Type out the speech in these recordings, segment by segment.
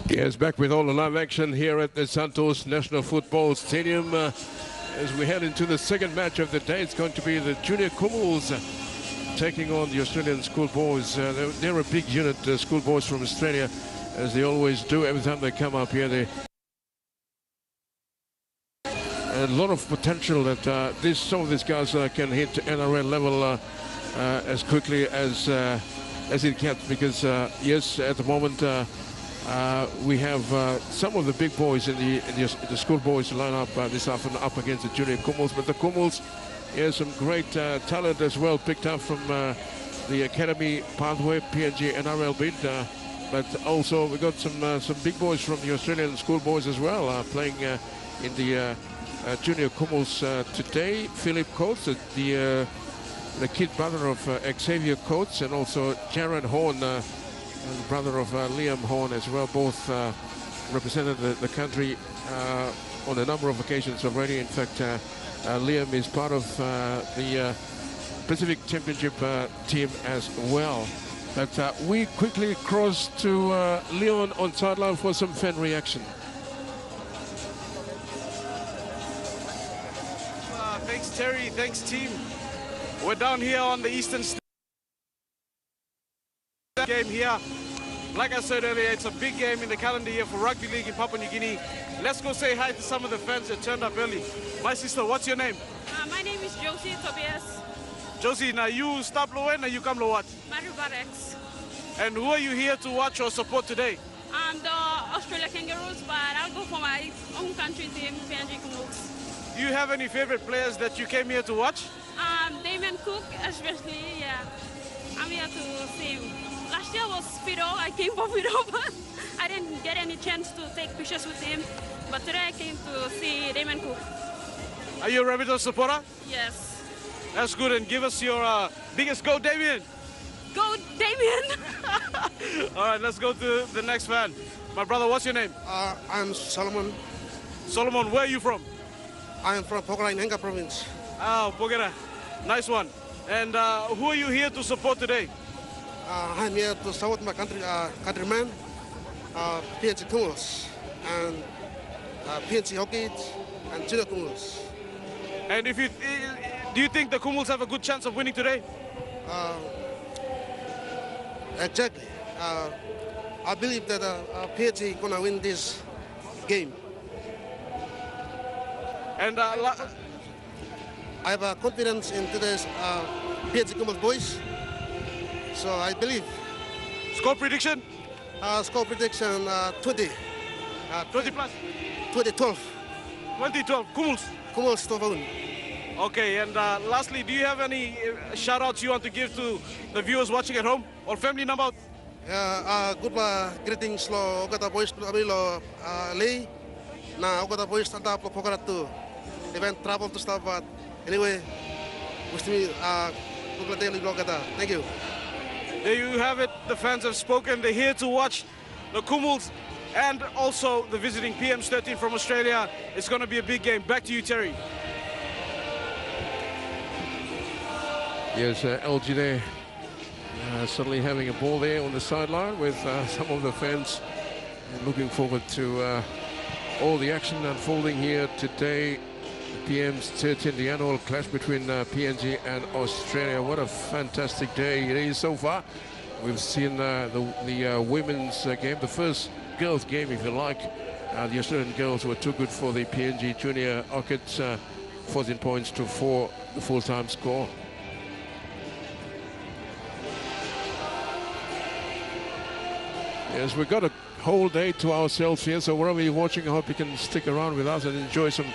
Yes, back with all the live action here at the Santos National Football Stadium. As we head into the second match of the day, it's going to be the junior Kumuls taking on the Australian Schoolboys. They're a big unit, Schoolboys from Australia, as they always do every time they come up here. They a lot of potential that some of these guys can hit NRL level as quickly as it can, because yes, at the moment we have some of the big boys in the Schoolboys lineup this afternoon up against the junior Kumuls, but the Kumuls, some great talent as well picked up from the academy pathway, PNG NRL bid, but also we got some big boys from the Australian Schoolboys as well playing in the junior Kumuls today. Philip Coates, the kid brother of Xavier Coates, and also Jared Horn, the brother of Liam Horn as well. Both represented the country on a number of occasions already. In fact, Liam is part of the Pacific Championship team as well. But we quickly cross to Leon on sideline for some fan reaction. Thanks, Terry. Thanks, team. We're down here on the Eastern game here. Like I said earlier, it's a big game in the calendar year for rugby league in Papua New Guinea. Let's go say hi to some of the fans that turned up early. My sister, what's your name? My name is Josie Tobias. Josie, now you stop Loen and you come to what? Marubarex. And who are you here to watch or support today? I'm the Australia Kangaroos, but I'll go for my own country team, PNG Kumuls. Do you have any favorite players that you came here to watch? Damien Cook, especially, yeah. I'm here to see him. Last year was Fido. I came for Fido, but I didn't get any chance to take pictures with him. But today I came to see Damien Cook. Are you a Rabbitohs supporter? Yes. That's good. And give us your biggest go, Damien. Go, Damien! All right, let's go to the next fan. My brother, what's your name? I'm Solomon. Solomon, where are you from? I'm from Pokera in Enga province. Oh, Pokera. Nice one. And who are you here to support today? I'm here to support my countryman, PNG Kumuls, and PNG Hockey, and Junior Kumuls. And if do you think the Kumuls have a good chance of winning today? Exactly. I believe that PNG gonna win this game. And I have confidence in today's PNG Kumuls boys. So I believe. Score prediction? Score prediction 20. 20 plus? 2012. 2012. Kumuls? Kumuls to win. Okay, and lastly, do you have any shout-outs you want to give to the viewers watching at home or family number? Good greetings lo Ogata boys lo Lei. Na Ogata boys tanda po Pokera too. Event travel to stop, but anyway, wish me good day lo Ogata. Thank you. There you have it. The fans have spoken. They're here to watch the Kumuls and also the visiting PMs 13 from Australia. It's going to be a big game. Back to you, Terry. Yes, LG there suddenly having a ball there on the sideline with some of the fans, and looking forward to all the action unfolding here today. PM's 13th, the annual clash between PNG and Australia. What a fantastic day it is so far. We've seen the women's game, the first girls game, if you like. The Australian girls were too good for the PNG junior Orchids, 14 points to 4, the full-time score. Yes, we've got a whole day to ourselves here, so wherever you're watching, I hope you can stick around with us and enjoy some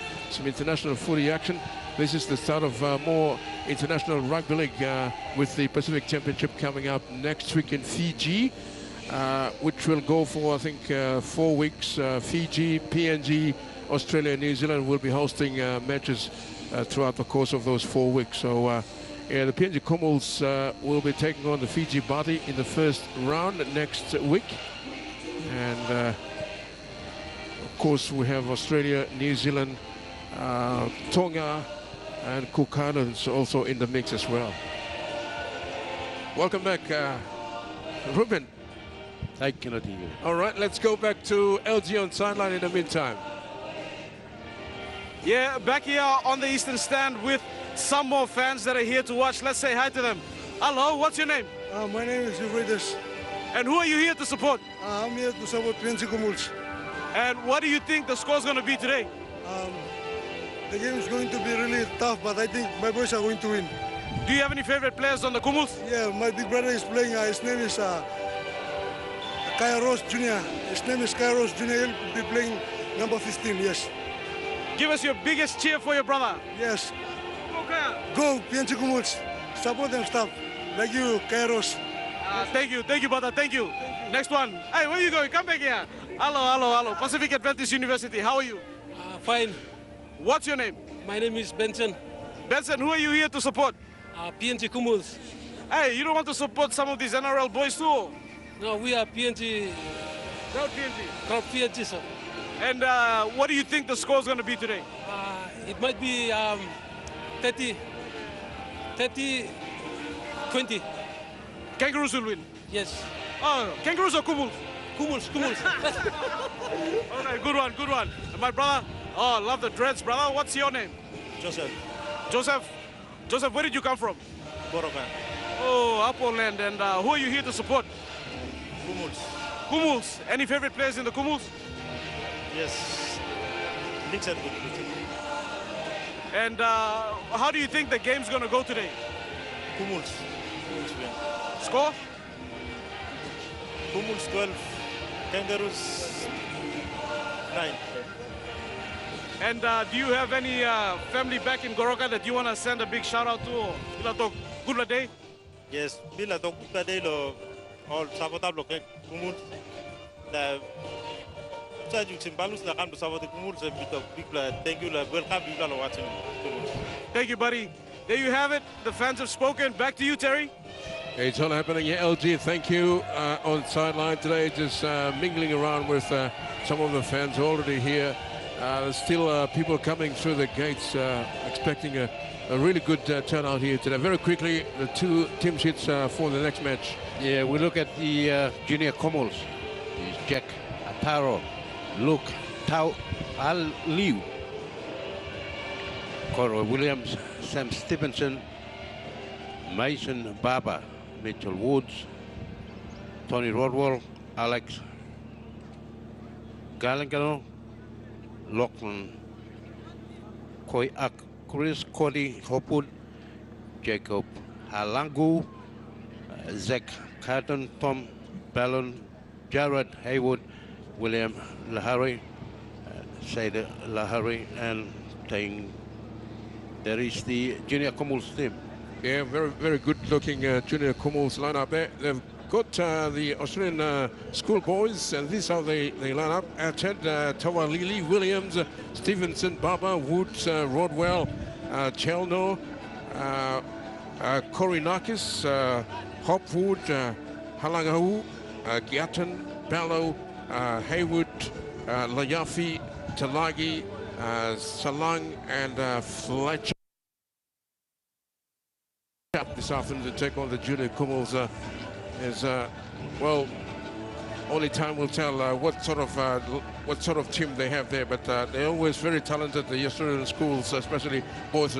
international footy action. This is the start of more international rugby league with the Pacific Championship coming up next week in Fiji, which will go for, I think, 4 weeks. Fiji, PNG, Australia, and New Zealand will be hosting matches throughout the course of those 4 weeks. So yeah, the PNG Kumuls will be taking on the Fiji Bati in the first round next week. And of course we have Australia, New Zealand, Tonga and Cook Islands also in the mix as well. Welcome back, Ruben. I cannot hear you. All right, let's go back to LG on sideline in the meantime. Yeah, back here on the eastern stand with some more fans that are here to watch. Let's say hi to them. Hello, what's your name? My name is Euphrates. And who are you here to support? I'm here to support Kumuls. And what do you think the score's going to be today? The game is going to be really tough, but I think my boys are going to win. Do you have any favorite players on the Kumuls? Yeah, my big brother is playing. His name is Kairos Jr. His name is Kairos Jr. He'll be playing number 15, yes. Give us your biggest cheer for your brother. Yes. Okay. Go, Kumuls. Support them stuff. Like you, Kairos. Thank you, brother. Thank you. Next one. Hey, where are you going? Come back here. Hello. Pacific Adventist University. How are you? Fine. What's your name? My name is Benson. Benson, who are you here to support? PNG Kumuls. Hey, you don't want to support some of these NRL boys too? No, we are PNG. Proud PNG. Proud PNG, sir. And what do you think the score is going to be today? It might be 30, 20. Kangaroos will win. Yes. Oh, Kangaroos or Kumuls? Kumuls. All right, good one. And my brother, oh, I love the dreads, brother. What's your name? Joseph. Joseph, where did you come from? Borokan. Oh, Upperland. And who are you here to support? Kumuls. Any favorite players in the Kumuls? Yes. Nixon. And how do you think the game's going to go today? Kumuls win. Score? Kumuls 12. Kangaroos 9. And do you have any family back in Goroka that you want to send a big shout out to? Bila to good day? Yes. Bila to good day lo all sabotab lo Kumuls. La sa ju simbalus la kan sabot Kumuls big thank you la welcome you la watching Kumuls. Thank you, buddy. There you have it. The fans have spoken. Back to you, Terry. It's all happening here, LG. Thank you on sideline today. Just mingling around with some of the fans already here. There's still people coming through the gates, expecting a really good turnout here today. Very quickly, the two team sheets for the next match. Yeah, we look at the junior Kumuls. It's Jack Ataro, Luke Tau Al Liu, Coro Williams, Sam Stevenson, Mason Baba, Mitchell Woods, Tony Rodwell, Alex Gallagher, Lachlan Koi Ak, Chris Cody Hopwood, Jacob Halangu, Zach Carton, Tom Ballon, Jared Haywood, William Lahari, Saida Lahari, and Tang. There is the junior Kumuls team. Yeah, very good looking junior Kumuls line up there. They've got the Australian Schoolboys, and this is how they line up. Ted Tawalili, Williams, Stevenson, Baba, Woods, Rodwell, Chelno, Korinakis, Hopwood, Halangau, Giatan, Bello, Haywood, Layafi, Talagi, Salang, and Fletcher. This afternoon to take on the junior Kumuls is well, only time will tell what sort of team they have there, but they're always very talented, the Australian schools, especially boys.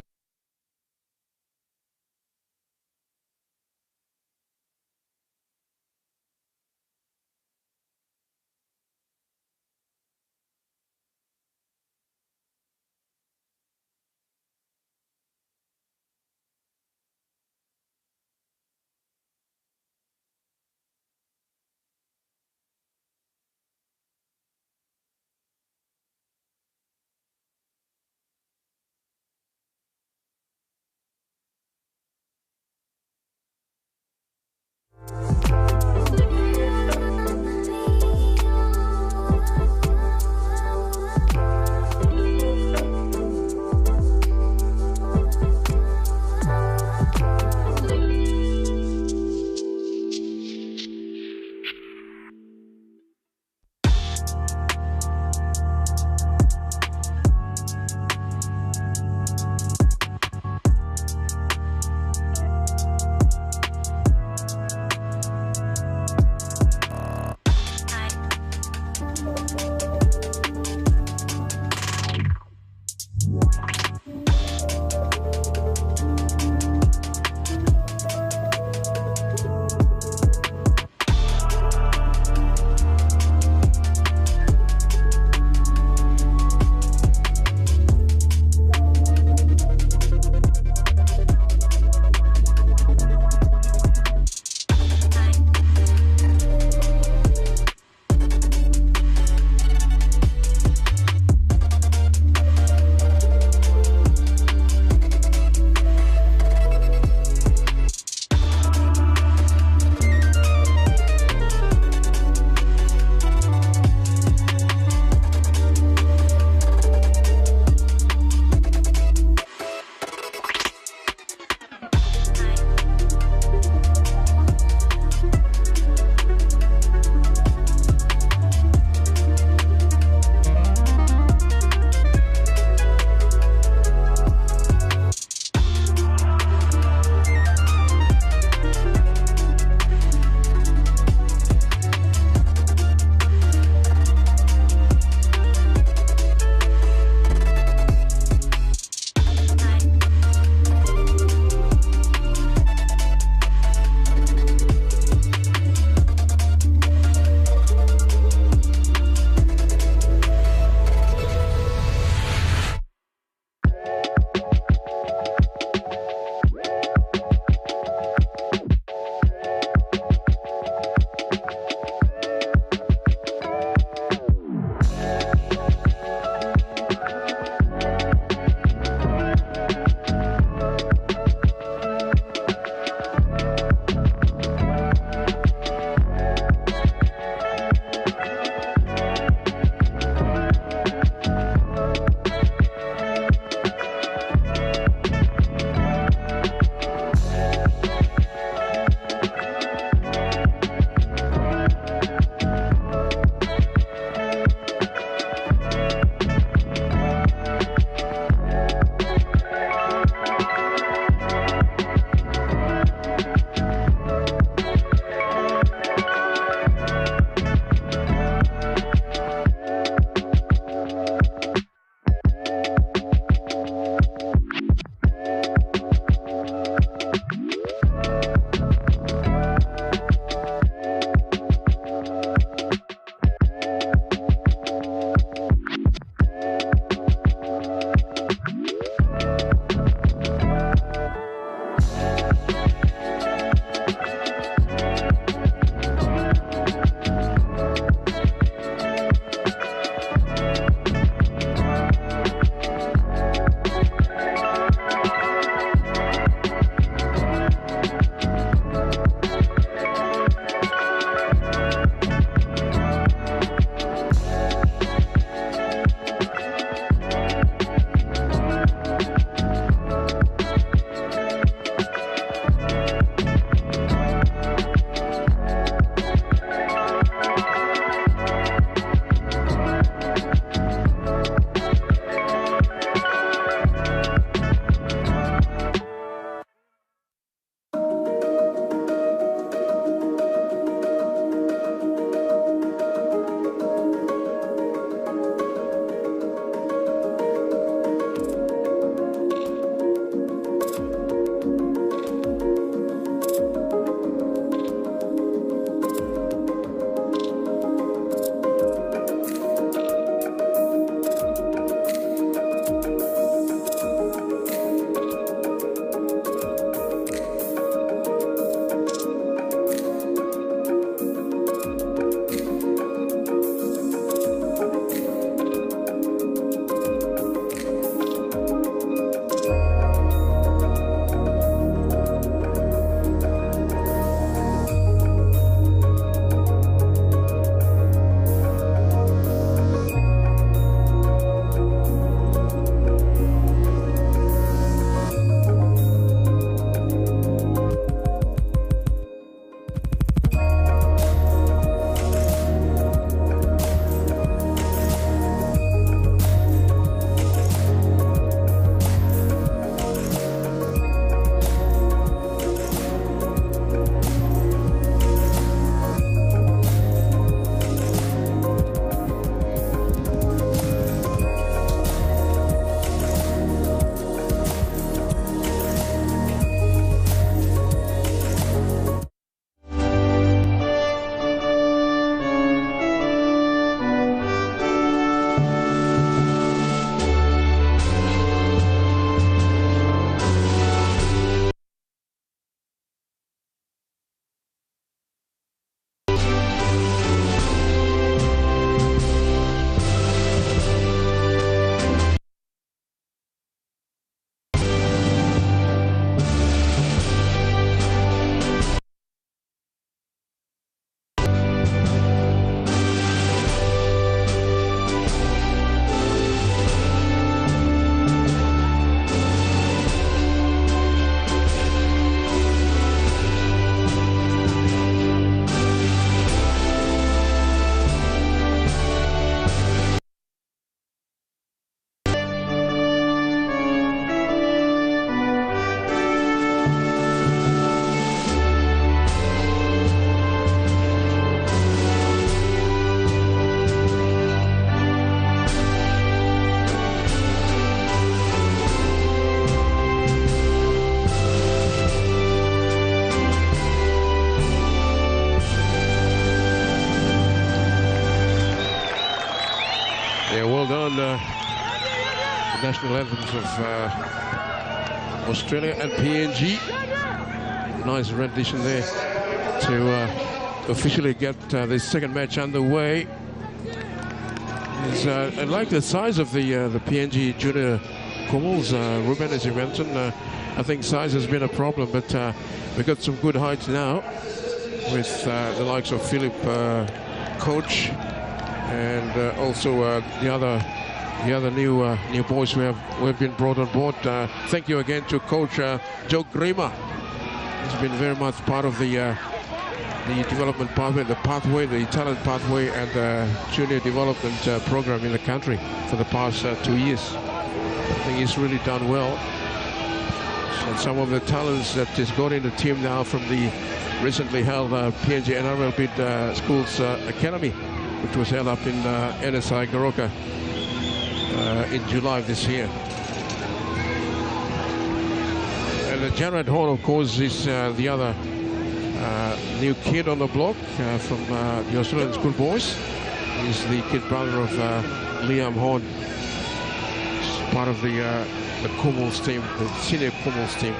on the national anthems of Australia and PNG. Nice rendition there to officially get this second match underway. I like the size of the PNG junior Kumuls, Ruben, as you mentioned. I think size has been a problem, but we've got some good heights now with the likes of Philip, coach, and also the other new boys who have been brought on board. Thank you again to Coach Joe Grima. He's been very much part of the development pathway, the talent pathway, and junior development program in the country for the past 2 years. I think he's really done well. And some of the talents that has got in the team now from the recently held PNG NRL Bid Schools Academy, which was held up in NSI Goroka in July of this year. And Jared Horn, of course, is the other new kid on the block from the Australian Schoolboys. He's the kid brother of Liam Horn. He's part of the Kumuls team, the senior Kumuls team.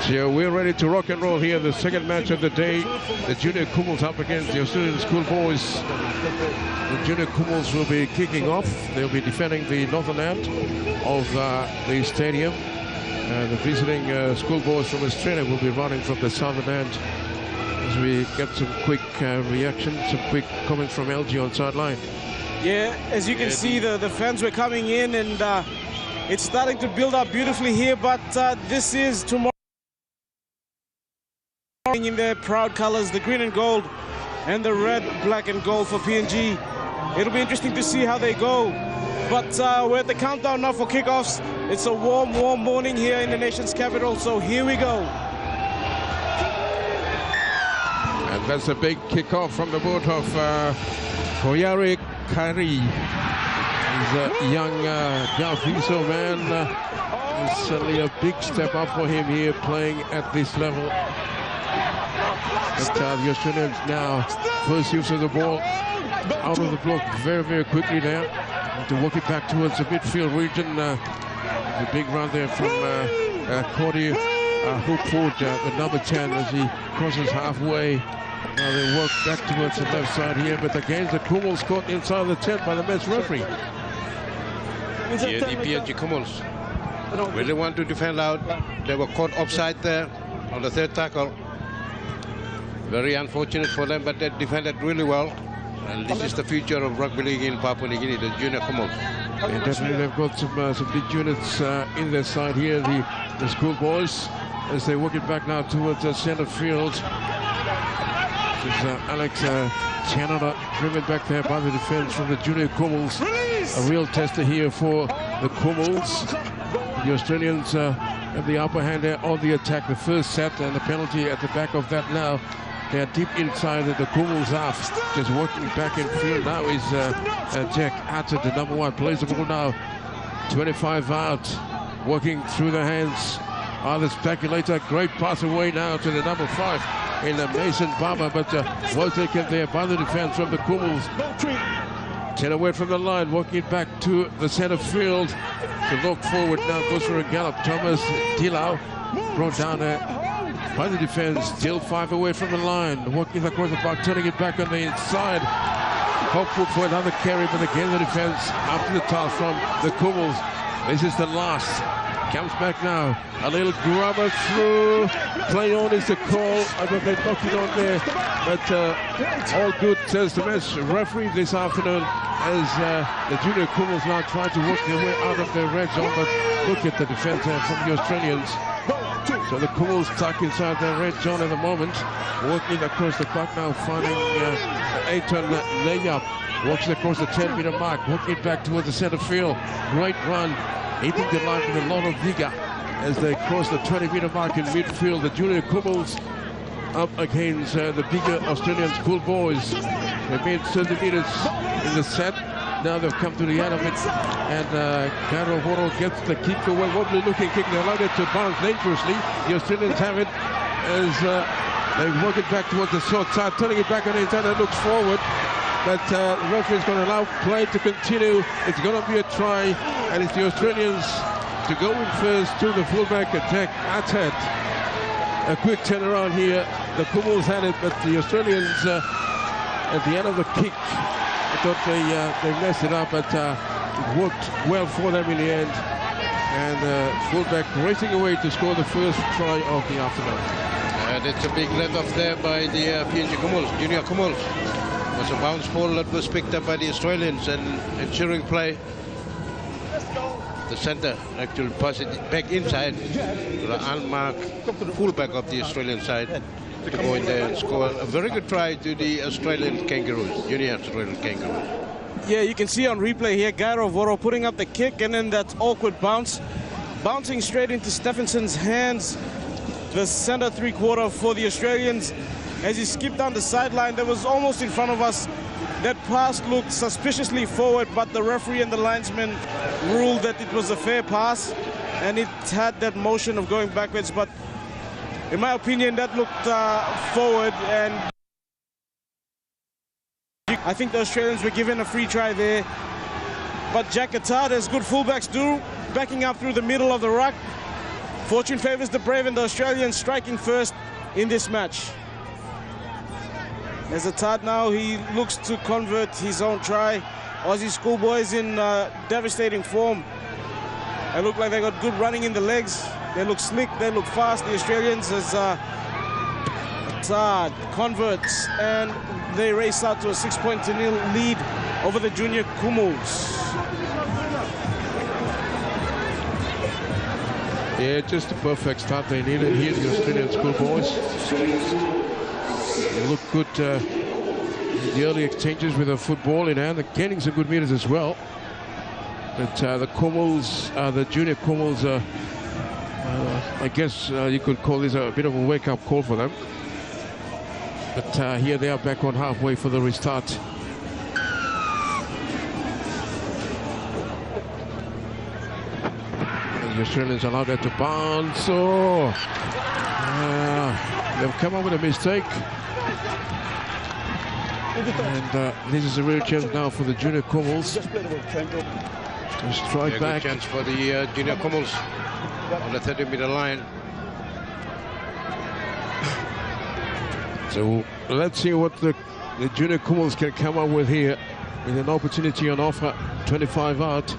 So we're ready to rock and roll here. The second match of the day, the junior Kumuls up against the Australian Schoolboys. The junior Kumuls will be kicking off. They'll be defending the northern end of the stadium. The visiting Schoolboys from Australia will be running from the southern end. As we get some quick reaction, some quick comments from LG on sideline. Yeah, as you can see, the fans were coming in, and it's starting to build up beautifully here, but this is tomorrow in their proud colors, the green and gold and the red, black and gold for PNG. It'll be interesting to see how they go. But we're at the countdown now for kickoffs. It's a warm, warm morning here in the nation's capital, so here we go. And that's a big kickoff from the boot of Koyari Kari. He's a young Galfiso man. It's certainly a big step up for him here playing at this level. But the Australians now, first use of the ball, out of the block very, very quickly there. To work it back towards the midfield region. The big run there from Cordy Hoopford, the number 10, as he crosses halfway. Now they work back towards the left side here, but again the Kumuls caught inside the 10 by the match referee. Yeah, the PNG Kumuls really want to defend out. They were caught offside there on the third tackle. Very unfortunate for them, but they defended really well. And this is the future of rugby league in Papua New Guinea, the junior Kumuls. And definitely they've got some big units in their side here, the Schoolboys, as they work it back now towards the center field. This is Alex Canada driven back there by the defense from the junior Kumuls. A real tester here for the Kumuls. The Australians have the upper hand there on the attack. The first set and the penalty at the back of that now. They are deep inside the Kumuls half. Just working back in field now is Jack Atta, the number 1. Plays the ball now. 25 out. Working through the hands of the speculator. Great pass away now to the number 5 in the Mason Baba, but well taken there by the defense from the Kumuls. 10 away from the line, working it back to the center field. To look forward now goes for a gallop. Thomas Tilau brought down there by the defense. Still 5 away from the line, working across the park, turning it back on the inside. Hopeful for another carry, but again the defense after the toss from the Kumuls. This is the last. Comes back now. A little grubber through. Play on is the call. I don't know, they knocked it on there. But all good, says the match referee this afternoon, as the junior Kumuls now try to work their way out of their red zone. But look at the defense from the Australians. So the Kumuls stuck inside their red zone at the moment. Working across the clock now, finding Aiton layup. Walks across the 10-meter mark. Working it back towards the center field. Great run. Hitting the line with a lot of vigor as they cross the 20-meter mark in midfield. The junior Kumuls up against the bigger Australian Schoolboys. They made 30 meters in the set. Now they've come to the end of it. And Garo Horo gets the kick away. Wobbly looking kick. They allowed it to bounce dangerously. The Australians have it as they work it back towards the short side. Turning it back on the inside. It looks forward. but the referee is going to allow play to continue. It's going to be a try, and it's the Australians to go in first to the fullback attack. Atat. A quick turnaround here. The Kumuls had it, but the Australians at the end of the kick, I thought they messed it up, but it worked well for them in the end. And fullback racing away to score the first try of the afternoon. And it's a big let off there by the PNG Kumuls, Junior Kumuls. It was a bounce ball that was picked up by the Australians, and ensuring play. The centre actually passed it back inside to the unmarked fullback of the Australian side to go in there and score a very good try to the Australian Kangaroos, Junior Australian Kangaroos. Yeah, you can see on replay here, Gairo Voro putting up the kick, and then that awkward bounce, bouncing straight into Stephenson's hands, the center three-quarter for the Australians. As he skipped down the sideline, that was almost in front of us. That pass looked suspiciously forward, but the referee and the linesman ruled that it was a fair pass, and it had that motion of going backwards. But in my opinion, that looked forward, and I think the Australians were given a free try there. But Jack Attard, as good fullbacks do, backing up through the middle of the ruck. Fortune favors the brave, and the Australians striking first in this match. As Attard now, he looks to convert his own try. Aussie Schoolboys in devastating form. They look like they got good running in the legs. They look slick, they look fast. The Australians, as Attard converts, and they race out to a 6-0 lead over the Junior Kumuls. Yeah, just the perfect start they needed here, the Australian Schoolboys. They look good in the early exchanges with the football in hand. They're gaining some good meters as well. But the Kumuls, the Junior Kumuls, I guess you could call this a bit of a wake-up call for them. But here they are back on halfway for the restart. And the Australians allowed that to bounce. Oh, they've come up with a mistake. And this is a real chance now for the Junior Kumuls. Strike back. Good chance for the Junior Kumuls on the 30-meter line. So let's see what the Junior Kumuls can come up with here, with an opportunity on offer, 25 out.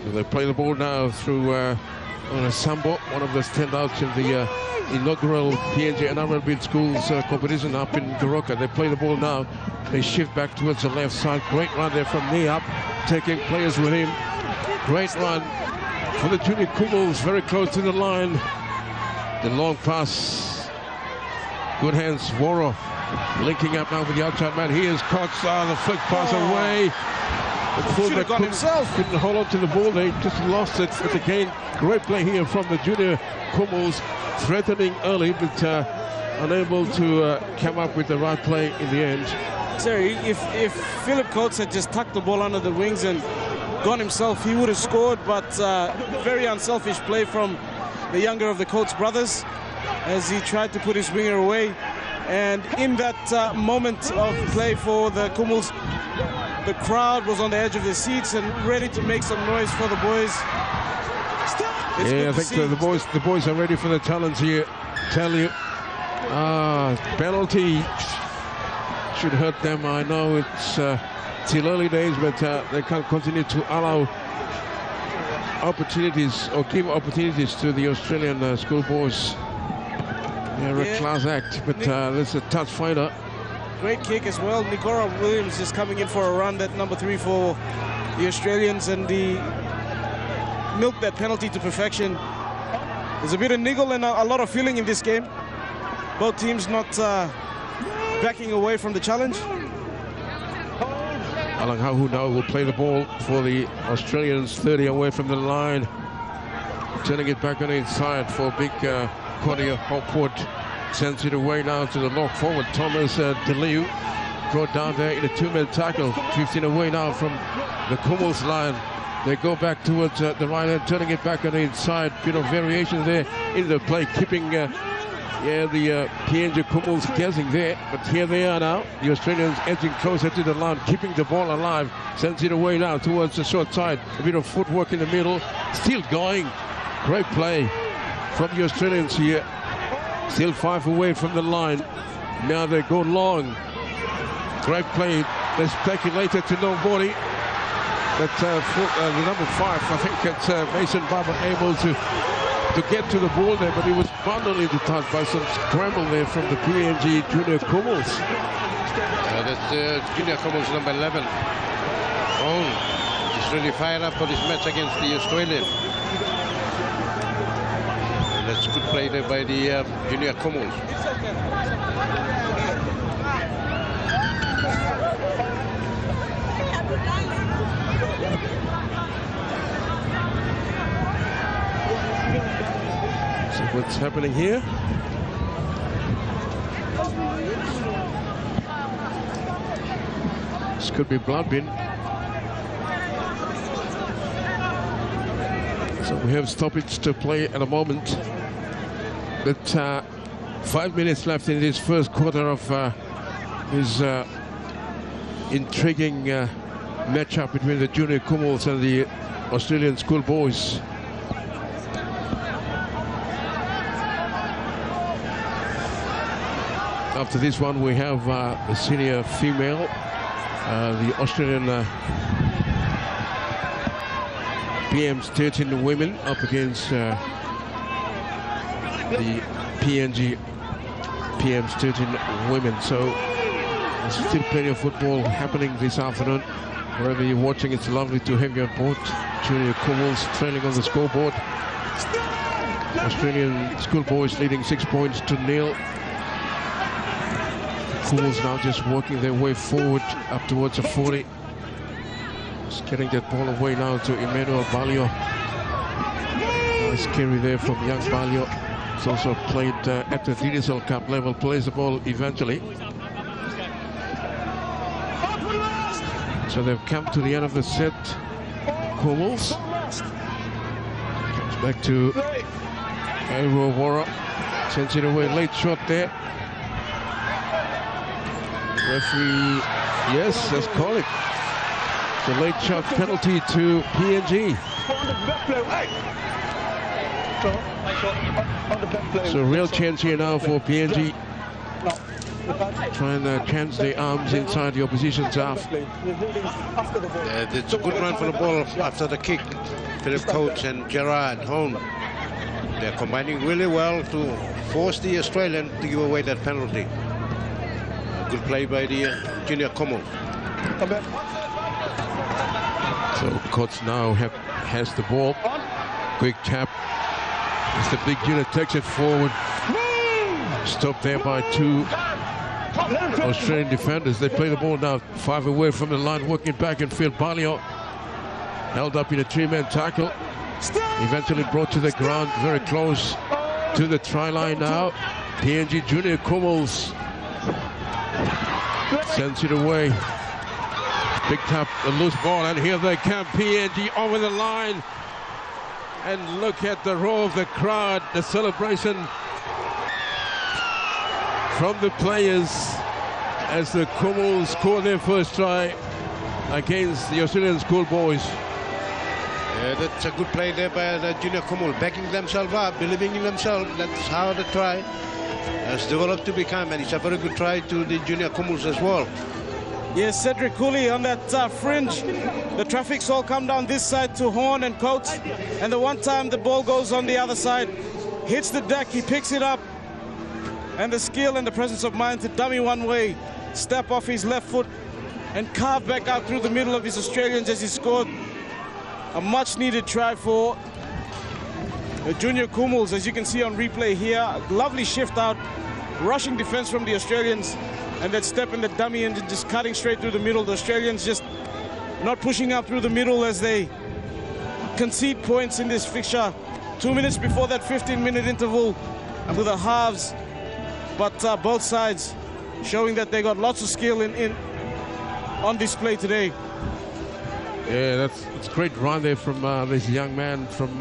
So they play the ball now through on a Sambo, one of the standouts in the inaugural PNG NRL Bid Schools competition up in Goroka. They play the ball now. They shift back towards the left side. Great run there from knee up, taking players with him. Great run for the Junior Kumuls, very close to the line. The long pass. Good hands, Woro linking up now with the outside man. Here's Cox, the flick pass away. The fullback couldn't hold on to the ball. They just lost it. But again, great play here from the Junior Kumuls, threatening early, but unable to come up with the right play in the end. Terry, if Philip Coates had just tucked the ball under the wings and gone himself, he would have scored. But very unselfish play from the younger of the Coates brothers, as he tried to put his winger away. And in that moment of play for the Kumuls, the crowd was on the edge of their seats and ready to make some noise for the boys. Yeah, I think the boys are ready for the challenge here. Tell you, penalty should hurt them. I know it's still early days, but they can't continue to allow opportunities or give opportunities to the Australian Schoolboys. They're a class act, but there's a touch fighter. Great kick as well. Nikora Williams just coming in for a run, that number 3 for the Australians, and the milk that penalty to perfection. There's a bit of niggle and a lot of feeling in this game. Both teams not backing away from the challenge. Alang Hahu now will play the ball for the Australians, 30 away from the line. Turning it back on the inside for big Claudia Hopwood. Sends it away now to the lock forward. Thomas DeLiu brought down there in a 2-man tackle. 15 away now from the Kumuls line. They go back towards the right hand, turning it back on the inside. Bit of variation there in the play, keeping Yeah, the PNG Kumuls guessing there, but here they are now. The Australians edging closer to the line, keeping the ball alive. Sends it away now towards the short side. A bit of footwork in the middle. Still going. Great play from the Australians here. Still 5 away from the line. Now they go long. Great play. They speculated to nobody. But the number 5, I think it's Mason Barber, able to get to the ball there, but he was bundled into touch by some scramble there from the PNG Junior Kumuls. That's Junior Kumuls number 11. Oh, he's really fired up for this match against the Australian. And that's good play there by the Junior Kumuls. So what's happening here? This could be blood bin. So we have stoppage to play at the moment. But 5 minutes left in this first quarter of this intriguing matchup between the Junior Kumuls and the Australian Schoolboys. After this one, we have the senior female, the Australian PM's 13 women up against the PNG PM's 13 women. So there's still plenty of football happening this afternoon. Wherever you're watching, it's lovely to have you on board. Junior Kumuls trailing on the scoreboard. Australian Schoolboys leading 6 points to 0. Kumuls now just working their way forward up towards the 40. Just getting that ball away now to Emmanuel Balio. Nice carry there from young Balio. He's also played at the DSL Cup level, plays the ball eventually. So they've come to the end of the set. Kumuls comes back to Aero Wara. Sends it away, late shot there. Referee, yes, let's call it. The late shot penalty to PNG. So real chance here now for PNG. Trying to chance their arms inside the opposition's half. It's a good run for the ball after the kick. Philip Coates and Gerard Hone. They're combining really well to force the Australian to give away that penalty. Good play by the Junior Kumuls. So Coates now has the ball. Quick tap. Mr. Big Junior takes it forward. Stopped there by 2 Australian defenders. They play the ball now 5 away from the line, working back in field. Balio held up in a 3-man tackle. Eventually brought to the ground, very close to the try line now. PNG Junior Kumuls sends it away. Picked up a loose ball, and here they come. PNG over the line. And look at the roar of the crowd, the celebration from the players as the Kumuls score their first try against the Australian Schoolboys. Yeah, that's a good play there by the Junior Kumuls, backing themselves up, believing in themselves. That's how the try has developed to become, and it's a very good try to the Junior Kumuls as well. Yes, Cedric Cooley on that fringe. The traffic's all come down this side to Horn and Coates. And the one time the ball goes on the other side, hits the deck, he picks it up. And the skill and the presence of mind to dummy one way, step off his left foot, and carve back out through the middle of his Australians as he scored a much-needed try for the Junior Kumuls. As you can see on replay here, a lovely shift out, rushing defense from the Australians. And that step in the dummy and just cutting straight through the middle. The Australians just not pushing up through the middle as they concede points in this fixture. 2 minutes before that 15-minute interval to the halves. But both sides showing that they got lots of skill on display today. Yeah, it's great run there from this young man from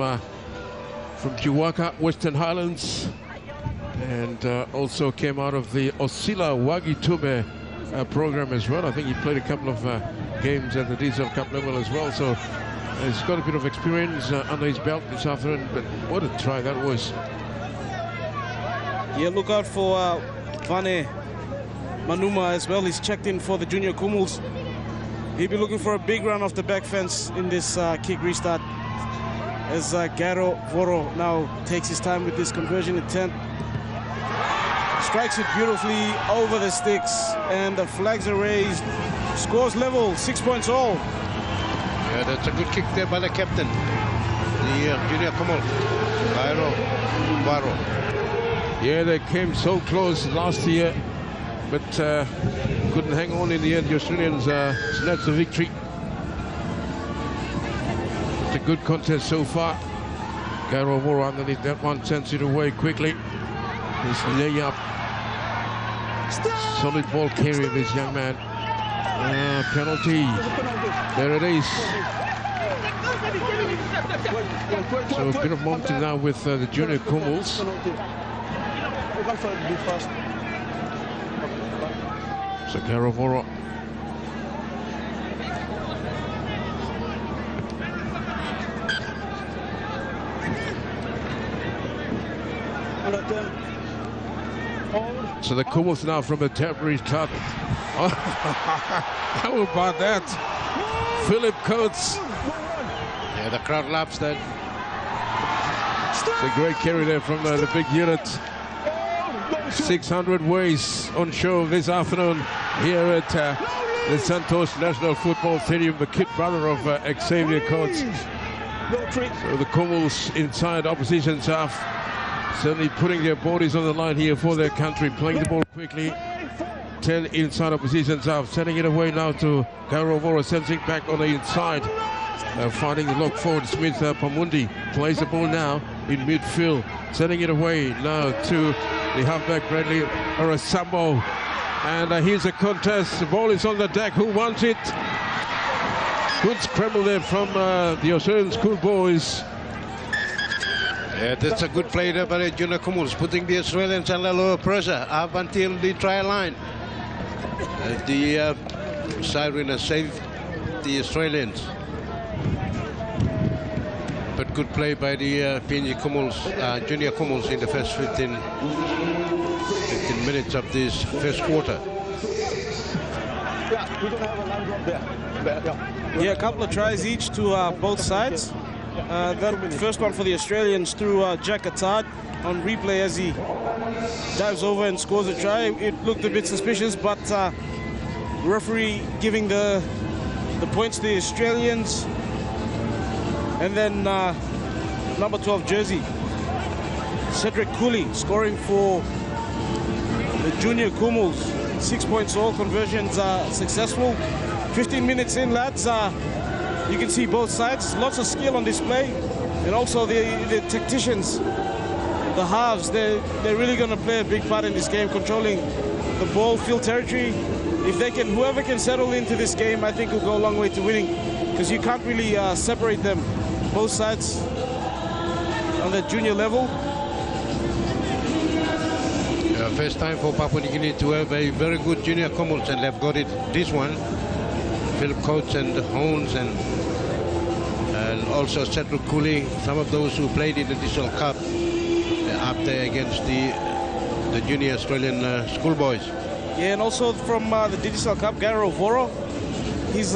Chiwaka, Western Highlands. and also came out of the Osila Wagitume program as well. I think he played a couple of games at the Diesel Cup level as well, so he's got a bit of experience under his belt this afternoon. But what a try that was. Yeah, look out for Vane Manuma as well. He's checked in for the junior Kumuls. He'll be looking for a big run off the back fence in this kick restart, as Garo Voro now takes his time with this conversion attempt. Strikes it beautifully over the sticks, and the flags are raised. Scores level, 6 points all. Yeah, that's a good kick there by the captain, the junior Kumuls, Garo Voro. Yeah, they came so close last year, but couldn't hang on in the end. The Australians snatched the victory. It's a good contest so far. Garo Voro underneath that one sends it away quickly. His layup. Solid ball carry of this young man. Penalty. There it is. So a bit of momentum now with the junior Kumuls. So Garo Voro. So the Kumuls now from a temporary start. Oh, how about that? Philip Coates. Yeah, the crowd laughs that. It's a great carry there from the big unit. 600 ways on show this afternoon here at the Santos National Football Stadium, the kid brother of Xavier Coates. So the Kumuls inside opposition's half, certainly putting their bodies on the line here for their country, playing the ball quickly. 10 inside opposition's half, sending it away now to Garo Voro, sends it back on the inside. Fighting the lock forward, Smith Pamundi plays the ball now in midfield, sending it away now to the halfback Bradley Arasambo. And here's a contest, the ball is on the deck, who wants it? Good scramble there from the Australian Schoolboys. Yeah, that's a good play there by the junior Kumuls, putting the Australians under lower pressure up until the try line. The siren has saved the Australians. But good play by the PNG Kumuls, junior Kumuls in the first 15 minutes of this first quarter. Yeah, a couple of tries each to both sides. That first one for the Australians through Jack Attard on replay as he dives over and scores a try. It looked a bit suspicious, but referee giving the points to the Australians. And then number 12 jersey, Cedric Cooley, scoring for the junior Kumuls. 6 points all, conversions are successful. 15 minutes in, lads. You can see both sides, lots of skill on display. And also the tacticians, the halves, they're really going to play a big part in this game, controlling the ball, field territory. If they can, whoever can settle into this game, I think will go a long way to winning, because you can't really separate them. Both sides on the junior level. First time for Papua New Guinea to have a very good junior Kumuls, and they've got it this one. Philip Coates and Hones and also Cedric Cooley, some of those who played in the Diesel Cup up there against the junior Australian Schoolboys. Yeah, and also from the Diesel Cup, Garo Voro. He's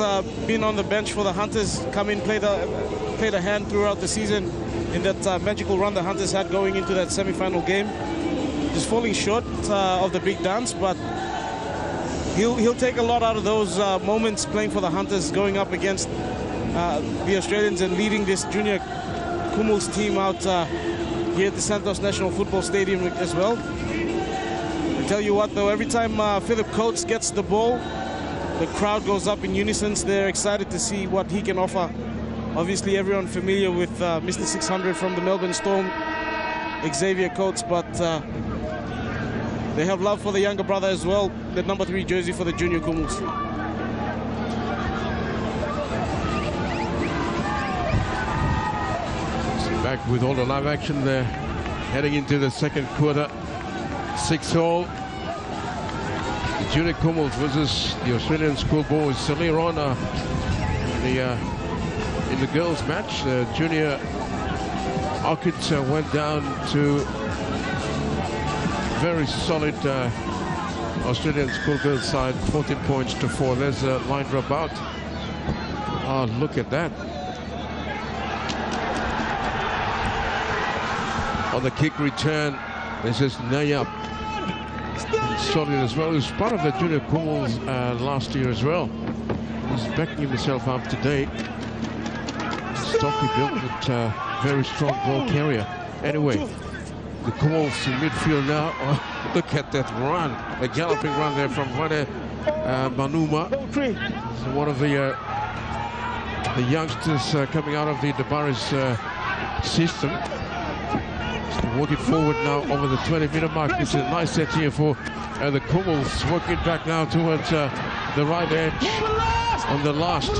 been on the bench for the Hunters, come in, played a hand throughout the season in that magical run the Hunters had going into that semi-final game. Just falling short of the big dance, but he'll take a lot out of those moments playing for the Hunters, going up against the Australians and leading this junior Kumuls team out here at the Santos National Football Stadium as well. I tell you what though, every time Philip Coates gets the ball, the crowd goes up in unison. They're excited to see what he can offer. Obviously, everyone familiar with Mr. 600 from the Melbourne Storm, Xavier Coates, but they have love for the younger brother as well, the number 3 jersey for the junior Kumuls. Back with all the live action there, heading into the second quarter. 6-all. The Junior Kumuls versus the Australian Schoolboys. So later on in the girls' match, Junior Orchids went down to very solid Australian schoolgirls side, 14 points to 4. There's a line dropout. Oh, look at that. On the kick return, this is Nayab. Solid as well. He was part of the Junior Kumuls last year as well. He's backing himself up today. Stocky built, but very strong ball carrier. Anyway, the Kumuls in midfield now. Oh, look at that run. A galloping run there from Vade Manuma. So one of the youngsters coming out of the Dabaris system. Working forward now over the 20-meter mark. It's a nice set here for the Kumuls. Working back now towards the right edge on the last.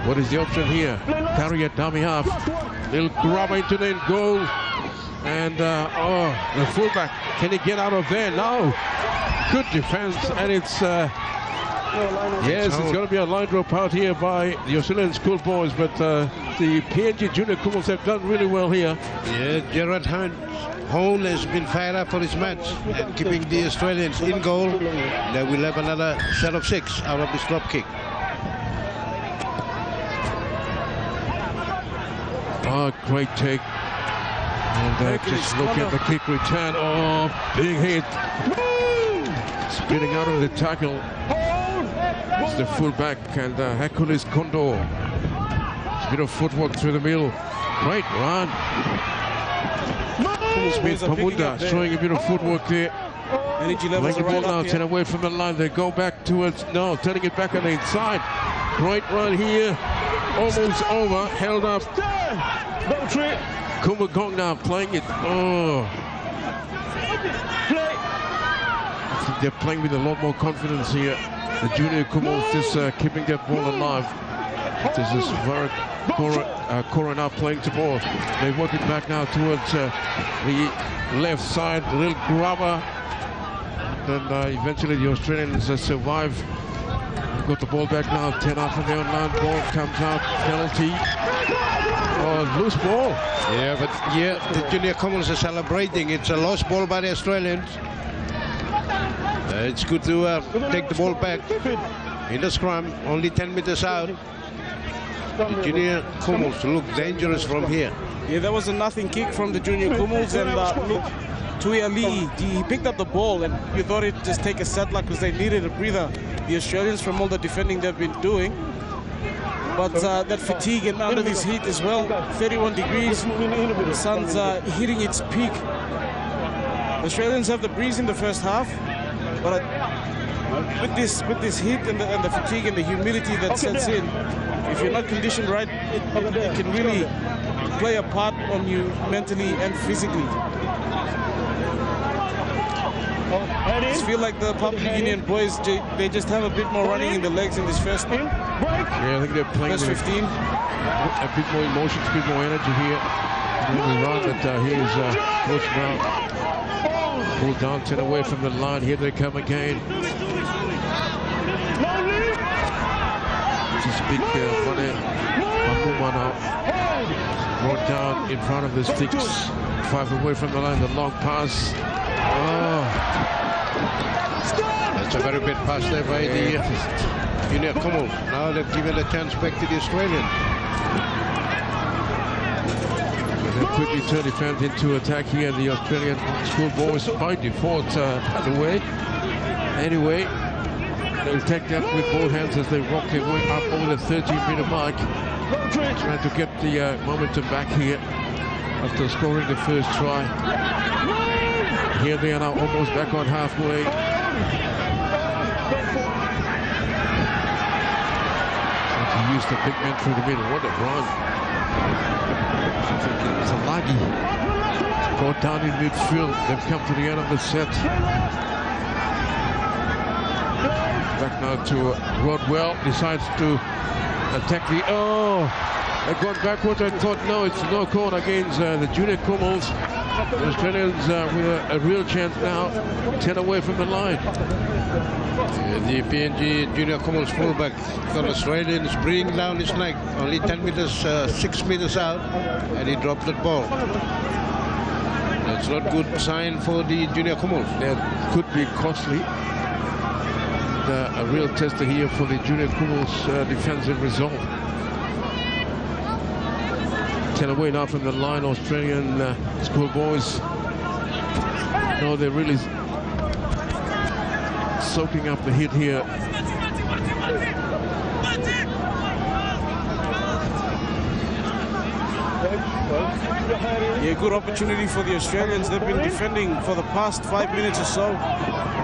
What is the option here? Carry it dummy half. Little grab into the goal. And oh, the fullback. Can he get out of there? No. Good defense. And it's yes, it's going to be a line drop out here by the Australian Schoolboys, but the PNG Junior Kumuls have done really well here. Yeah, Gerard Hone has been fired up for his match and keeping the Australians in goal. They will have another set of 6 out of this drop kick. Oh, great take. And just look at the kick return. Oh, big hit. Spinning out of the tackle. It's the fullback and Hercules Condor. A bit of footwork through the middle. Great run. Smith Pamunda showing a bit of footwork there. Energy levels are right now, 10 away from the line. They go back towards, no, turning it back on the inside. Great run here. Almost over. Held up. Kumagong now playing it. Oh. I think they're playing with a lot more confidence here. The Junior Kumuls just keeping that ball alive. This is Kora now playing to ball. They work it back now towards the left side. A little grabber. Then eventually the Australians survive. Got the ball back now. 10 out from the online. Ball comes out. Penalty. Oh, loose ball. Yeah, but yeah, the Junior Kumuls are celebrating. It's a lost ball by the Australians. It's good to take the ball back in the scrum. Only 10 meters out. The Junior Kumuls look dangerous from here. Yeah, that was a nothing kick from the Junior Kumuls, and look, Tuia Lee, he picked up the ball, and you thought it'd just take a settler because they needed a breather, the Australians, from all the defending they've been doing. But that fatigue and under this heat as well, 31 degrees, the sun's hitting its peak. The Australians have the breeze in the first half, but with this heat and the fatigue and the humidity that sets in, if you're not conditioned right, it can really play a part on you mentally and physically. I just feel like the Papua New Guinean boys, they just have a bit more running in the legs in this first game. Yeah, I think they're playing first 15. A bit more emotion, a bit more energy here. Run, but here's Coach Brown. Pulled down, 10 away from the line. Here they come again. This is big Vane Manuma now. Brought down in front of the sticks. 5 away from the line, the long pass. Oh. That's a very big pass there by the Junior Kumuls. Now they've given a chance back to the Australian. They quickly turn defense into attack here. The Australian Schoolboys by default, by the way. Anyway, they'll take that with both hands as they rock their way up over the 13-meter mark. Trying to get the momentum back here after scoring the first try. Here they are now almost back on halfway. And to use the big man through the middle. What a run. I think it was a laggy. Got down in midfield. They've come to the end of the set. Back now to Rodwell. Decides to attack the... Oh! They've gone backwards. I thought, no, it's no call against the Junior Kumuls. The Australians with a real chance now, 10 away from the line. The PNG junior Kumuls fullback got Australians breathing down his neck, only 10 meters, 6 meters out, and he dropped the ball. That's not good sign for the junior Kumuls. That could be costly. A real tester here for the junior Kumuls defensive resolve. 10 away now from the line, Australian Schoolboys. No, they're really soaking up the hit here. Yeah, good opportunity for the Australians. They've been defending for the past 5 minutes or so.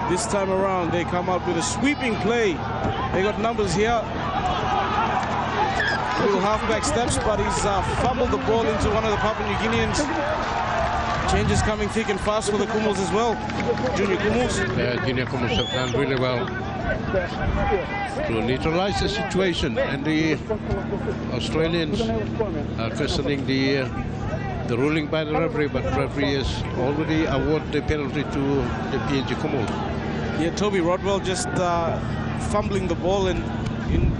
This time around, they come out with a sweeping play. They got numbers here. Little halfback steps, but he's fumbled the ball into one of the Papua New Guineans. Changes coming thick and fast for the Kumuls as well. Junior Kumuls. Junior Kumuls have done really well to neutralize the situation, and the Australians are questioning the ruling by the referee, but the referee has already awarded the penalty to the PNG Kumuls. Yeah, Toby Rodwell just fumbling the ball and in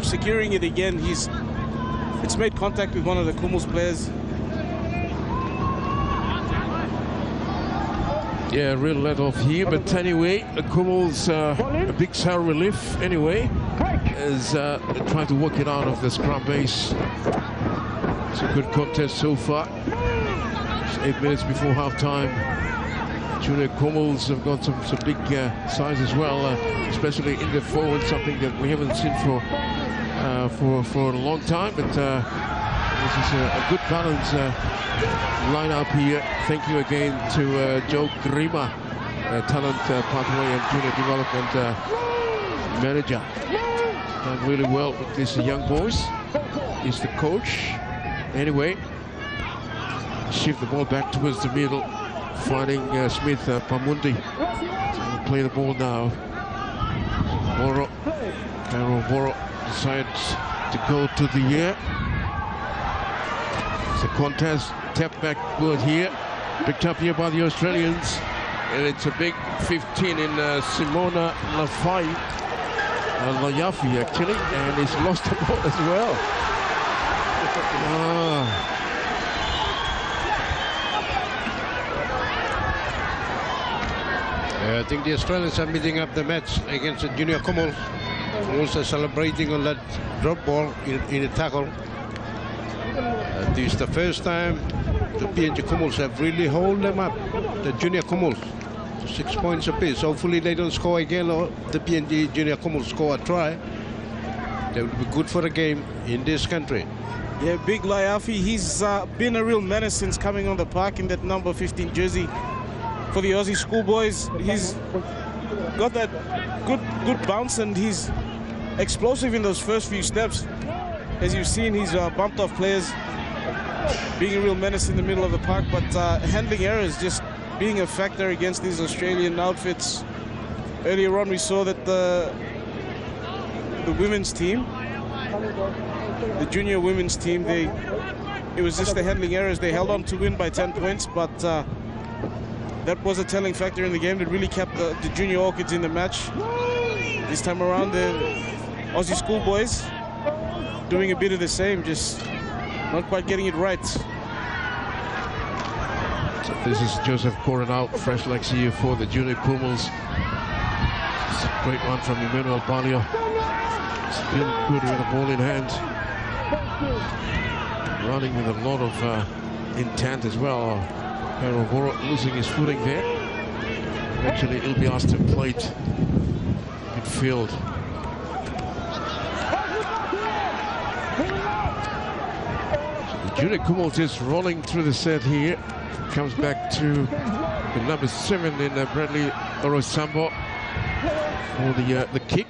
securing it again. It's made contact with one of the Kumuls players. Yeah, real let off here, but anyway, the Kumuls, a big sour relief anyway, is trying to work it out of the scrum base. It's a good contest so far. It's 8 minutes before half-time. Junior Kumuls have got some big size as well, especially in the forward, something that we haven't seen for a long time. But this is a good balance lineup here. Thank you again to Joe Grima, talent pathway and junior development manager. Done really well with these young boys. He's the coach. Anyway, shift the ball back towards the middle, finding Smith Pamundi. So we'll play the ball now. Moro decides to go to the air. It's a contest, tap backward here, picked up here by the Australians, and it's a big 15 in Simona Layafi actually, and he's lost the ball as well. I think the Australians are meeting up the match against the junior Kumuls. Also celebrating on that drop ball in a tackle. This is the first time the PNG Kumuls have really held them up, the junior Kumuls, 6 points apiece. Hopefully they don't score again, or the PNG junior Kumuls score a try. That would be good for the game in this country. Yeah, Big Laiafi, he's been a real menace since coming on the park in that number 15 jersey for the Aussie Schoolboys. He's got that good bounce, and he's explosive in those first few steps. As you've seen, he's bumped off players, being a real menace in the middle of the park, but handling errors just being a factor against these Australian outfits. Earlier on, we saw that the women's team, the junior women's team, it was just the handling errors. They held on to win by 10 points, but that was a telling factor in the game that really kept the junior Orchids in the match. This time around, the Aussie Schoolboys doing a bit of the same, just not quite getting it right. So this is Joseph Coronel, fresh legs here for the junior Kumuls. It's a great one from Emmanuel Balio. Still good with the ball in hand. Running with a lot of intent as well. Pero losing his footing there. Eventually he'll be asked to play it midfield. The junior Kumuls is rolling through the set here. Comes back to the number 7 in Bradley Orosambo for the kick.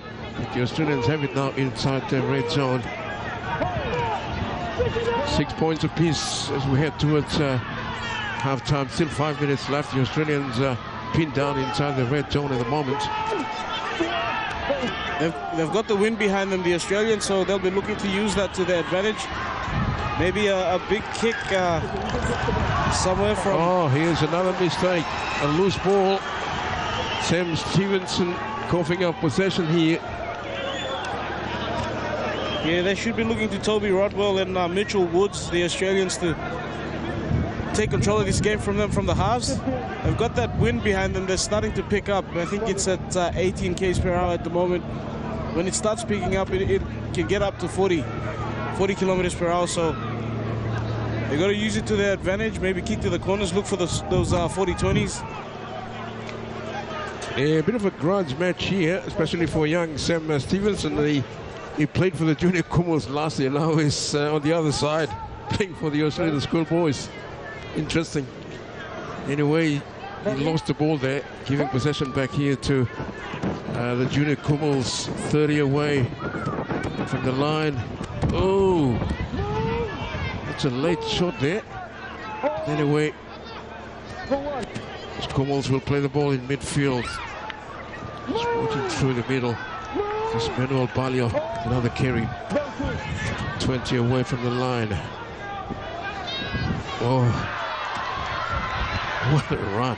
The Australians have it now inside the red zone. 6 points apiece as we head towards half-time. Still 5 minutes left. The Australians pinned down inside the red zone at the moment. They've got the wind behind them, the Australians, so they'll be looking to use that to their advantage. Maybe a big kick somewhere from... Oh, here's another mistake. A loose ball. Sam Stevenson coughing up possession here. Yeah, they should be looking to Toby Rodwell and Mitchell Woods, the Australians, to take control of this game from them from the halves. They've got that wind behind them. They're starting to pick up. I think it's at 18 km per hour at the moment. When it starts picking up, it can get up to 40 kilometers per hour. So they got to use it to their advantage. Maybe kick to the corners, look for those 40-20s. A bit of a grudge match here, especially for young Sam Stevenson. He played for the junior Kumuls last year. Now he's on the other side, playing for the Australian Schoolboys. Interesting. Anyway, he lost the ball there, giving possession back here to the junior Kumuls. 30 away from the line. Oh, that's a late shot there. Anyway, Kumuls will play the ball in midfield. Just working through the middle. This Manuel Balio, another carry. 20 away from the line. Oh, what a run.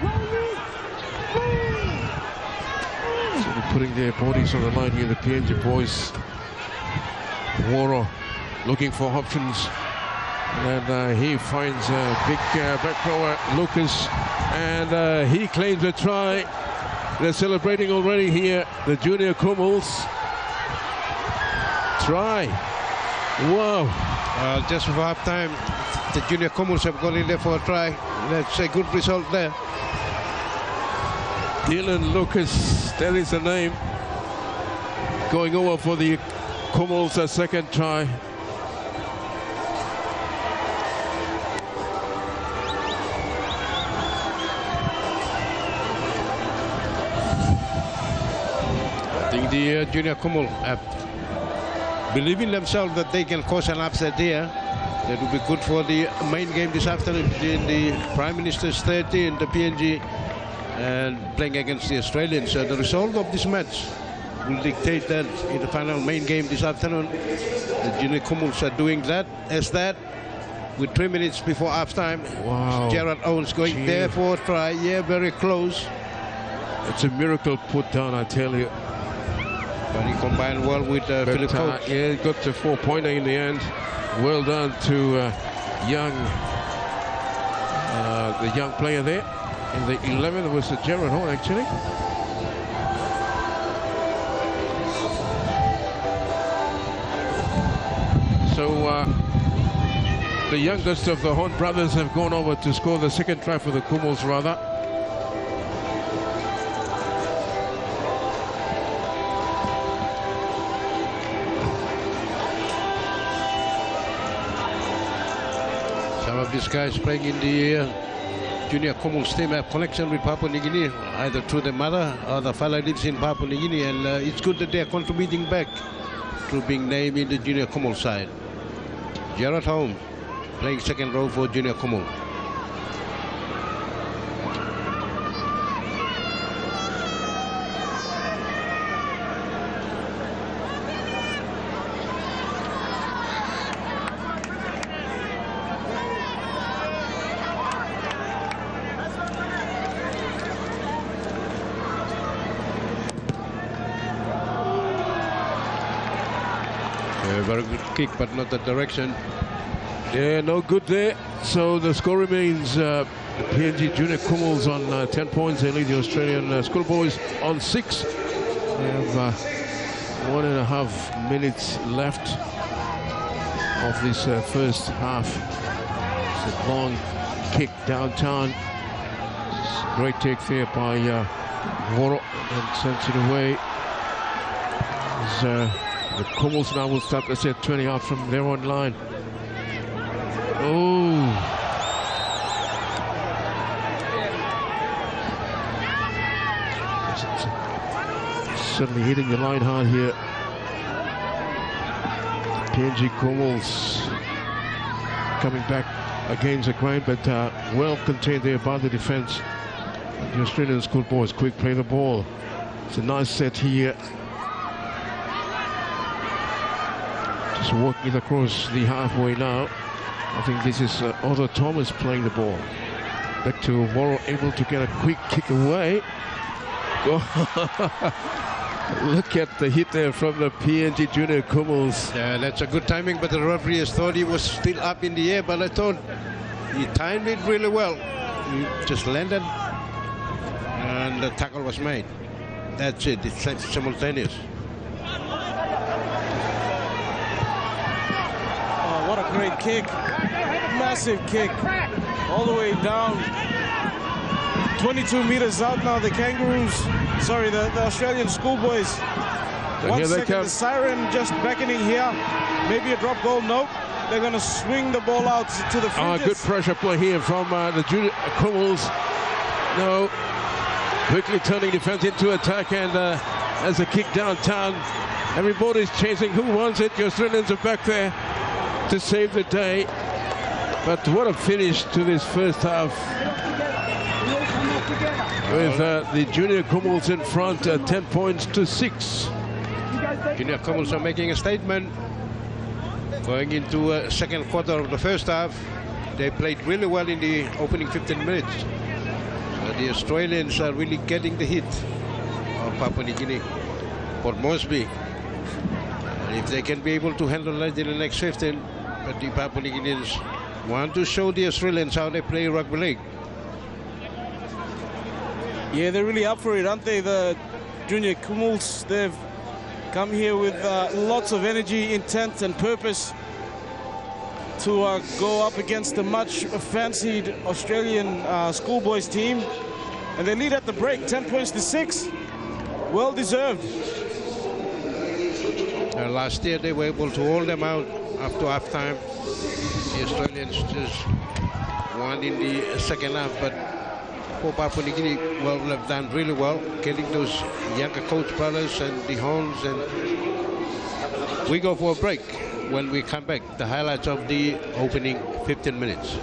So they're putting their bodies on the line here, the PNG boys. Waro looking for options. And he finds a big back rower, Lucas. And he claims a try. They're celebrating already here, the junior Kumuls. Try. Wow. Just before half time, the junior Kumuls have gone in there for a try. That's a good result there. Dylan Lucas, that is the name. Going over for the Kumuls, a second try. I think the junior Kumul believe in themselves that they can cause an upset here. That will be good for the main game this afternoon in the Prime Minister's 30 in the PNG and playing against the Australians. The result of this match will dictate that in the final main game this afternoon. The junior Kumuls are doing that with 3 minutes before halftime. Wow. Gerard Owens going there for a try. Yeah, very close. It's a miracle put down, I tell you. But he combined well with Philip Coates. Yeah, got to 4-pointer in the end. Well done to the young player there. In the 11th was Gerard Horn, actually. So the youngest of the Horn brothers have gone over to score the second try for the Kumuls, rather. Some of these guys playing in the junior Kumuls team have connection with Papua New Guinea, either through the mother or the father lives in Papua New Guinea, and it's good that they're contributing back to being named in the junior Kumuls side. Gerard Holmes playing second row for junior Kumuls. Very good kick, but not the direction. Yeah, no good there. So the score remains the PNG Junior Kumuls on 10 points. They lead the Australian Schoolboys on 6. They have 1.5 minutes left of this first half. It's a long kick downtown. Great take there by Waro, and sends it away. The Kumuls now will start to set 20 out from their own line. Oh. Suddenly hitting the line hard here. PNG Kumuls coming back against the grain, but well contained there by the defense. The Australian Schoolboys quick play the ball. It's a nice set here. Just walking it across the halfway now. I think this is Otto Thomas playing the ball. Back to Worrell, able to get a quick kick away. Look at the hit there from the PNG junior Kumuls. Yeah, that's a good timing, but the referee thought he was still up in the air, but I thought he timed it really well. He just landed and the tackle was made. That's it, it's simultaneous. Oh, what a great kick. Massive kick. All the way down. 22 meters out now, the Kangaroos. Sorry, the Australian Schoolboys. And 1 here they second, come. the siren just beckoning here. Maybe a drop goal, nope. They're going to swing the ball out to the fringes. Good pressure play here from the junior Kumuls. No. Quickly turning defense into attack, and as a kick downtown, everybody's chasing who wants it. The Australians are back there to save the day. But what a finish to this first half. With the junior Kumuls in front, 10 points to 6. Junior Kumuls are making a statement. Going into second quarter of the first half, they played really well in the opening 15 minutes. The Australians are really getting the hit of Papua New Guinea. Port Moresby, and if they can be able to handle that in the next 15, but the Papua New Guineans want to show the Australians how they play rugby league. Yeah, they're really up for it, aren't they? The junior Kumuls, they've come here with lots of energy, intent and purpose to go up against the much fancied Australian Schoolboys team. And they lead at the break, 10 points to 6. Well deserved. Last year they were able to hold them out after half-time. The Australians just won in the second half, but for Papua New Guinea, well, they've done really well, getting those younger coach brothers and the Horns, and we go for a break. When we come back, the highlights of the opening 15 minutes.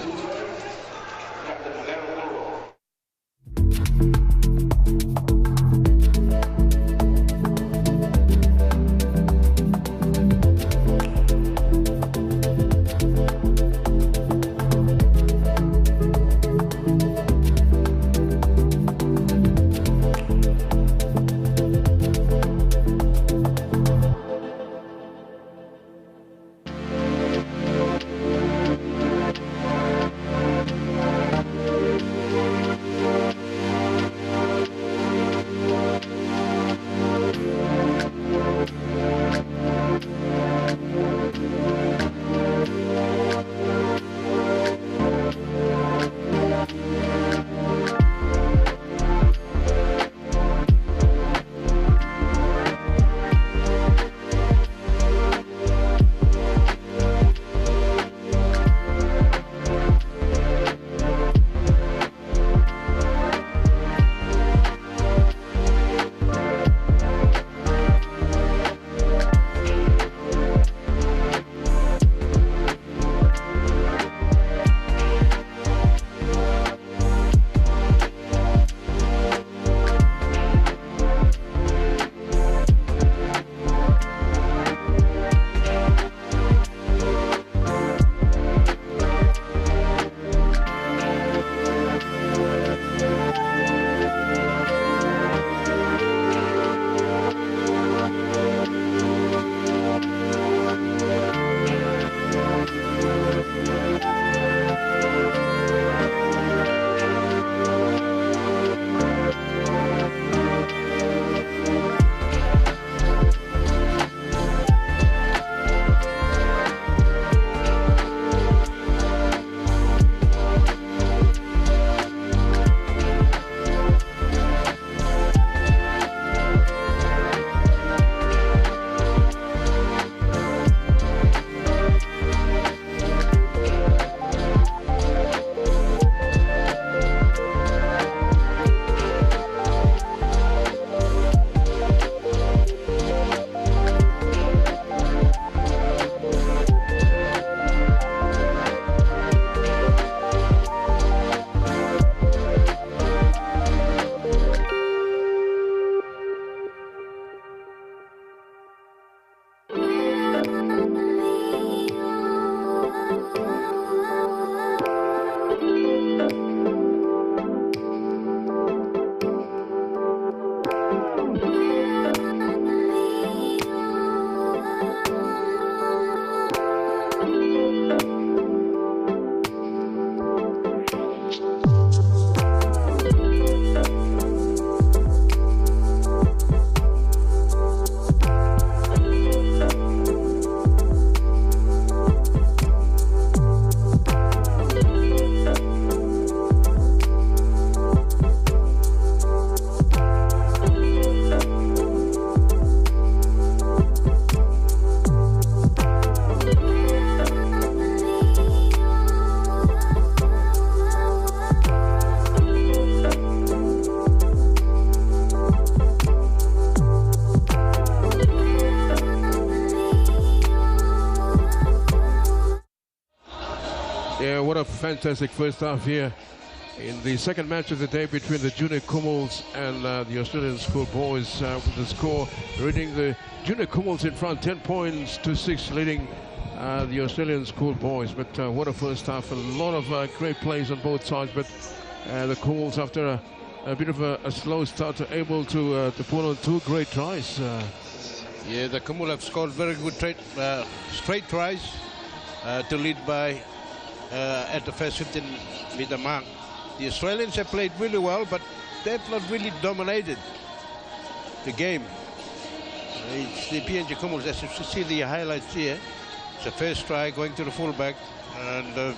fantastic first half here in the second match of the day between the junior Kumuls and the Australian Schoolboys, with the score reading the junior Kumuls in front 10 points to 6, leading the Australian Schoolboys. But what a first half, a lot of great plays on both sides, but the Kumuls, after a bit of a slow start, are able to put on 2 great tries. Yeah, the Kumuls have scored very good straight tries to lead by at the first 15-meter mark. The Australians have played really well, but they've not really dominated the game. It's the PNG Kumuls, as you see the highlights here. It's the first try going to the fullback, and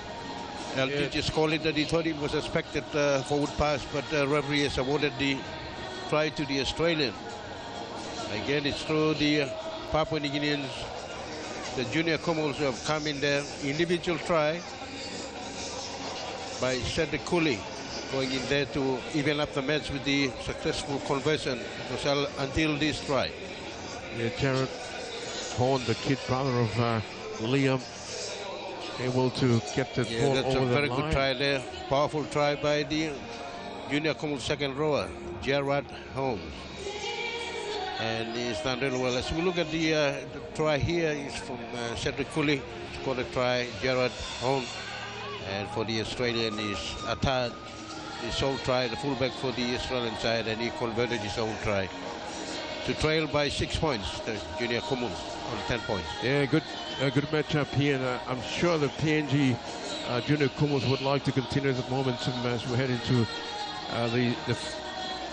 LT just called it that he thought it was expected forward pass, but the referee has awarded the try to the Australian. Again, it's through the Papua New Guineans. The junior Kumuls have come in there. Individual try by Cedric Cooley, going in there to even up the match with the successful conversion until this try. Yeah, Jared Horn, the kid brother of Liam, able to get the ball that's over a very the good line. try there. Powerful try by the junior Kumuls second rower, Gerard Holmes. And he's done really well. As we look at the try here, is from Cedric Cooley, scored a try, Gerard Holmes. And for the Australian is Attard, his own try, the fullback for the Australian side, and he converted his own try to trail by 6 points, the junior Kumuls on 10 points. Yeah, good matchup here, and I'm sure the PNG junior Kumuls would like to continue the momentum as we head into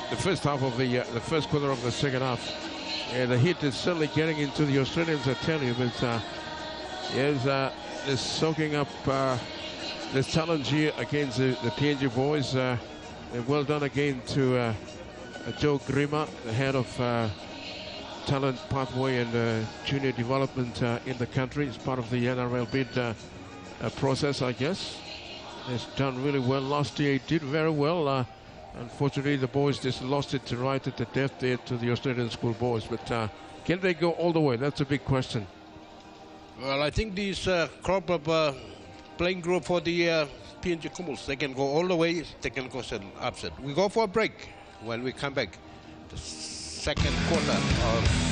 the first half of the first quarter of the second half. Yeah, the hit is certainly getting into the Australians, I tell you, but yes, they're soaking up this challenge here against the PNG boys. And well done again to Joe Grima, the head of talent pathway and junior development in the country. It's part of the NRL bid process, I guess. He's done really well. Last year he did very well. Unfortunately, the boys just lost it right at the death there to the Australian Schoolboys. But can they go all the way? That's a big question. Well, I think these crop of playing group for the PNG Kumuls, they can go all the way, they can go upset. We go for a break. When we come back, the second quarter of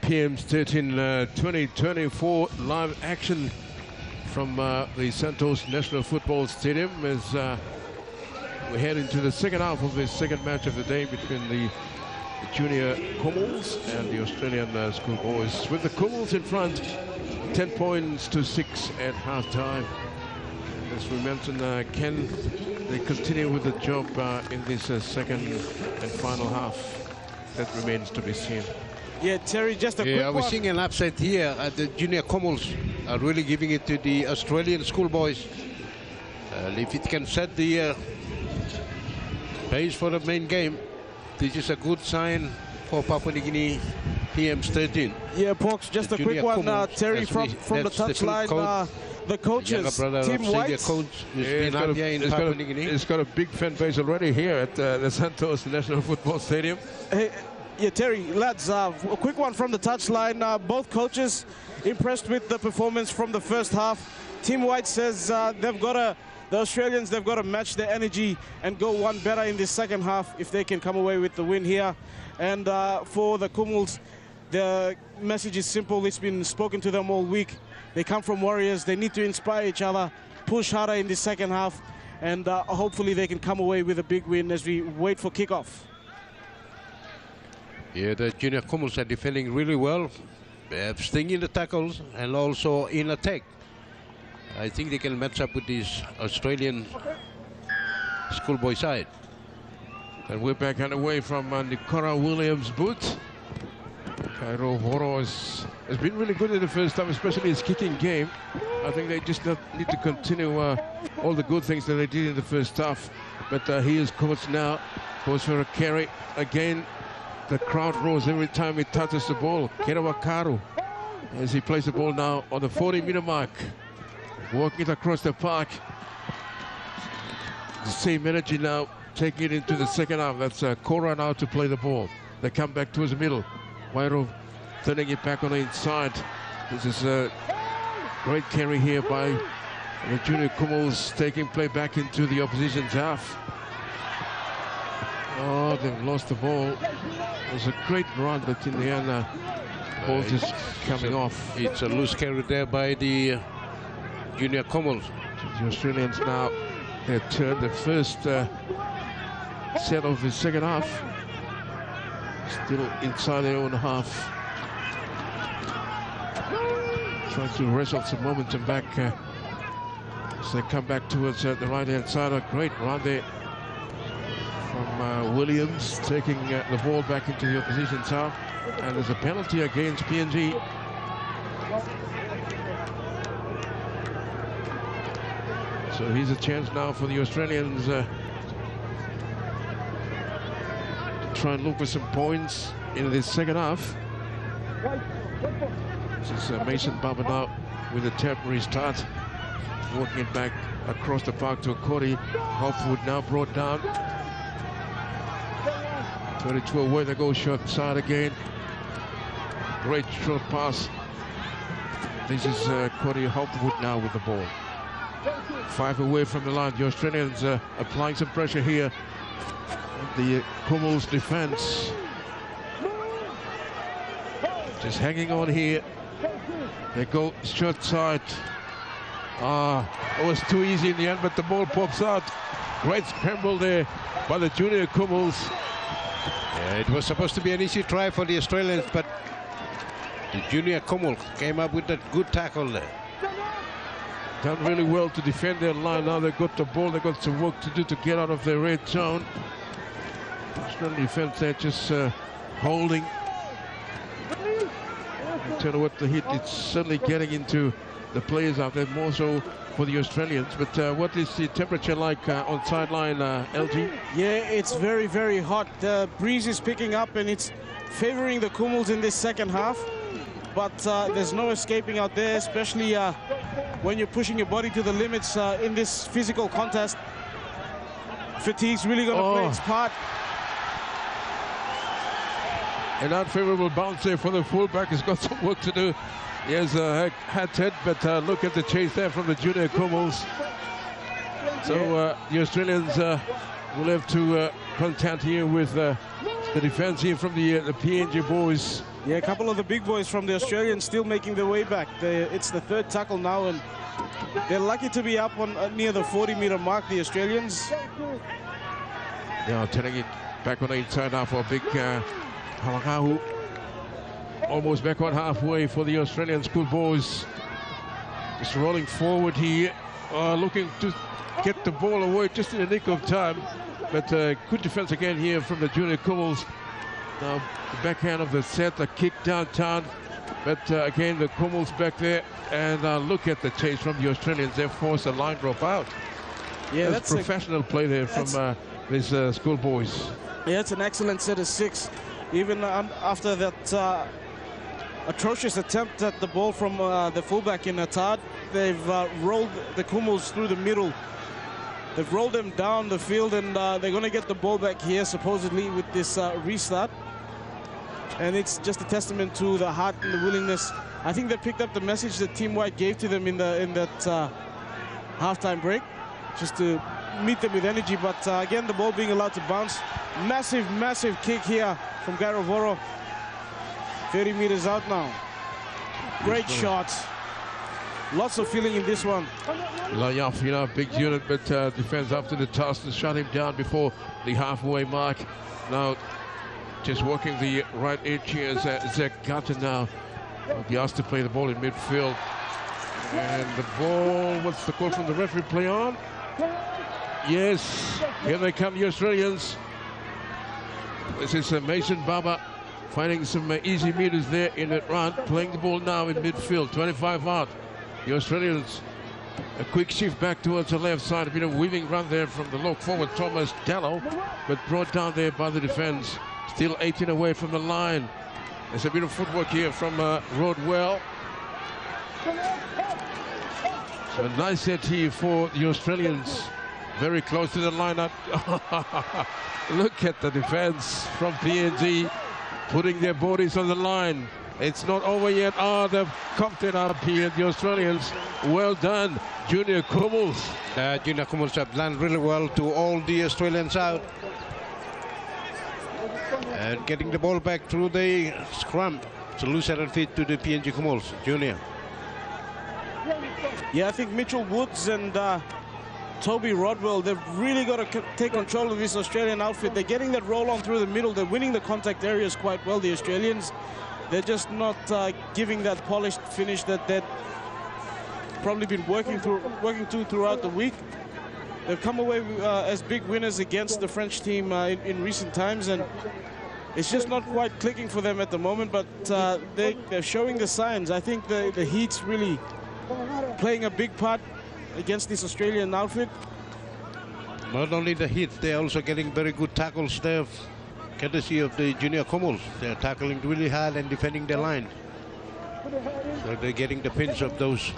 PM's 2024 live action from the Santos National Football Stadium as we head into the second half of the second match of the day between the junior Kumuls and the Australian Schoolboys, with the Kumuls in front 10 points to 6 at half-time. As we mentioned, can they continue with the job in this second and final half? That remains to be seen. Yeah, Terry, just a quick one. We're seeing an upset here. The junior Kumuls are really giving it to the Australian Schoolboys. If it can set the pace for the main game, this is a good sign for Papua New Guinea PM's 13. Yeah, Pox, just a quick one, Terry, from the touchline. The coaches, Team White. It's got a big fan base already here at the Santos National Football Stadium. Hey, yeah, Terry, lads, a quick one from the touchline. Both coaches impressed with the performance from the first half. Team White says the Australians, they've got to match their energy and go one better in this second half if they can come away with the win here. And for the Kumuls, the message is simple. It's been spoken to them all week. They come from Warriors. They need to inspire each other, push harder in the second half, and hopefully they can come away with a big win as we wait for kickoff. Yeah, the junior Kumuls are defending really well, staying in the tackles and also in attack. I think they can match up with this Australian Schoolboy side. And we're back underway from Nicola Williams' boot. Cairo Horo has been really good in the first half, especially his kicking game. I think they just need to continue all the good things that they did in the first half. But he is coached now, goes for a carry. Again, the crowd roars every time he touches the ball. Kerawakaru, as he plays the ball now on the 40-meter mark. Walking it across the park. The same energy now, taking it into the second half. That's Kora now to play the ball. They come back towards the middle. Wairo turning it back on the inside. This is a great carry here by the junior Kumuls, taking play back into the opposition's half. Oh, they've lost the ball. It was a great run, but in the end, ball just coming off. It's a loose carry there by the junior Kumuls. The Australians now, they turned the first set of the second half. Still inside their own half. Trying to wrestle some momentum back as they come back towards the right-hand side. A great run there from Williams, taking the ball back into the opposition's half. And there's a penalty against PNG. So here's a chance now for the Australians to try and look for some points in this second half. This is Mason Baba now with a temporary start, working it back across the park to Cody. Hopwood now brought down. 22 away, they go short side again. Great short pass. This is Cody Hopwood now with the ball. 5 away from the line. The Australians applying some pressure here. The Kumuls defense just hanging on here. They go short side. It was too easy in the end, but the ball pops out. Great scramble there by the junior Kumuls. Yeah, it was supposed to be an easy try for the Australians, but the junior Kumuls came up with that good tackle there. Done really well to defend their line. Now they've got the ball. They've got some work to do to get out of their red zone. Australian defense there just holding. I tell you what, the hit, it's certainly getting into the players out there, more so for the Australians. But what is the temperature like on sideline, LG? Yeah, it's very, very hot. The breeze is picking up and it's favoring the Kumuls in this second half. But there's no escaping out there, especially when you're pushing your body to the limits in this physical contest. Fatigue's really going to play its part. An unfavorable bounce there for the fullback. He's got some work to do. He has a hat hit, but look at the chase there from the junior Kumuls. So the Australians will have to contend here with the defense here from the PNG boys. Yeah, a couple of the big boys from the Australians still making their way back. It's the third tackle now, and they're lucky to be up on near the 40-meter mark, the Australians. Yeah, turning it back on the inside now for a big Halakahu. Almost back on halfway for the Australian Schoolboys. Just rolling forward here, looking to get the ball away just in the nick of time. But good defense again here from the junior Kumuls. Now the backhand of the set, a kick downtown. But again, the Kumuls back there. And look at the chase from the Australians. They forced a line drop out. Yeah, that's professional play there from these Schoolboys. Yeah, it's an excellent set of 6. Even after that atrocious attempt at the ball from the fullback in Atad, they've rolled the Kumuls through the middle. They've rolled them down the field, and they're going to get the ball back here, supposedly, with this restart. And it's just a testament to the heart and the willingness. I think they picked up the message that Team White gave to them in that halftime break, just to meet them with energy. But again, the ball being allowed to bounce. Massive, massive kick here from Garavoro. 30 meters out now. Great shot. Lots of feeling in this one. Layaf, you know, big unit, but defense up to the task to shut him down before the halfway mark. Now, just working the right edge here is Zach Gatton now. Will be asked to play the ball in midfield. And the ball, what's the call from the referee? Play on? Yes, here they come, the Australians. This is Mason Baba finding some easy meters there in that run, playing the ball now in midfield, 25 out. The Australians, a quick shift back towards the left side, a bit of weaving run there from the lock forward, Thomas Dallow, but brought down there by the defense. Still 18 away from the line. There's a bit of footwork here from Rodwell. So a nice set here for the Australians. Very close to the lineup. Look at the defense from PNG, putting their bodies on the line. It's not over yet. They've cocked it up here, the Australians. Well done, Junior Kumuls. Junior Kumuls have done really well to all the Australians out. And getting the ball back through the scrum to lose their feet to the PNG Kumuls, Junior. Yeah, I think Mitchell Woods and Toby Rodwell, they've really got to take control of this Australian outfit. They're getting that roll on through the middle. They're winning the contact areas quite well, the Australians. They're just not giving that polished finish that they've probably been working to throughout the week. They've come away as big winners against the French team in recent times, and it's just not quite clicking for them at the moment, but they're showing the signs. I think the heat's really playing a big part against this Australian outfit. Not only the heat, they're also getting very good tackles there, courtesy of the Junior Kumuls. They're tackling really hard and defending their line. So they're getting the pinch of those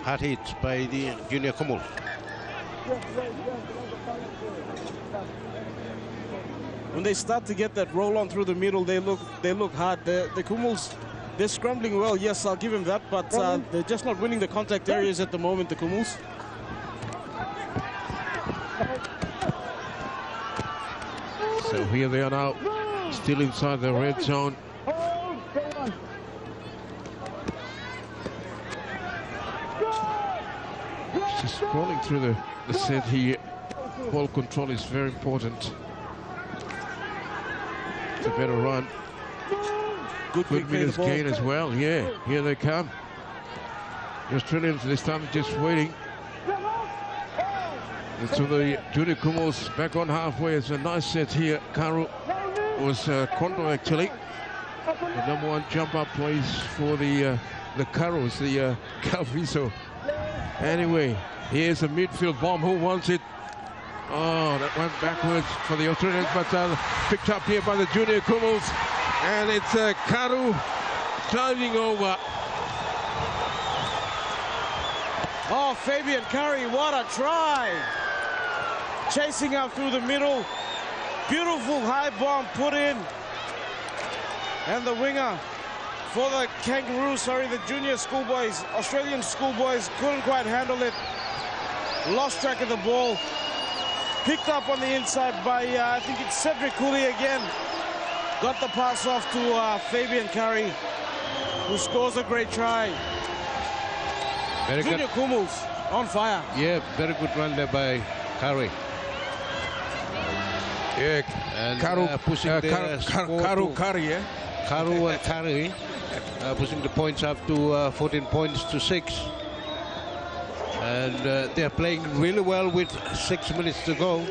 hard hits by the Junior Kumuls. When they start to get that roll on through the middle, they look hard. The Kumuls, they're scrambling well. Yes, I'll give him that, but they're just not winning the contact areas at the moment, the Kumuls. So here they are now, still inside the red zone. Just scrolling through the set here. Ball control is very important. It's a better run. Good meters gain as well. Yeah, here they come. The Australians this time just waiting. And so the Junior Kumuls back on halfway. It's a nice set here. Karu was Kondo actually. The number one jump up plays for the Karus, the Calviso. Anyway, here's a midfield bomb. Who wants it? Oh, that went backwards for the Australians, but picked up here by the Junior Kumuls. And it's Karu diving over. Oh, Fabian Curry, what a try! Chasing up through the middle. Beautiful high bomb put in. And the winger for the Kangaroos, the Junior Schoolboys, Australian Schoolboys, couldn't quite handle it. Lost track of the ball. Picked up on the inside by, I think it's Cedric Cooley again. Got the pass off to Fabian Curry, who scores a great try. Very Junior good. Kumuls on fire. Yeah, very good run there by Curry. Yeah, And Karu, pushing the score Karu to- Kari, yeah? Karu and Curry pushing the points up to 14 points to 6. And they're playing really well with 6 minutes to go.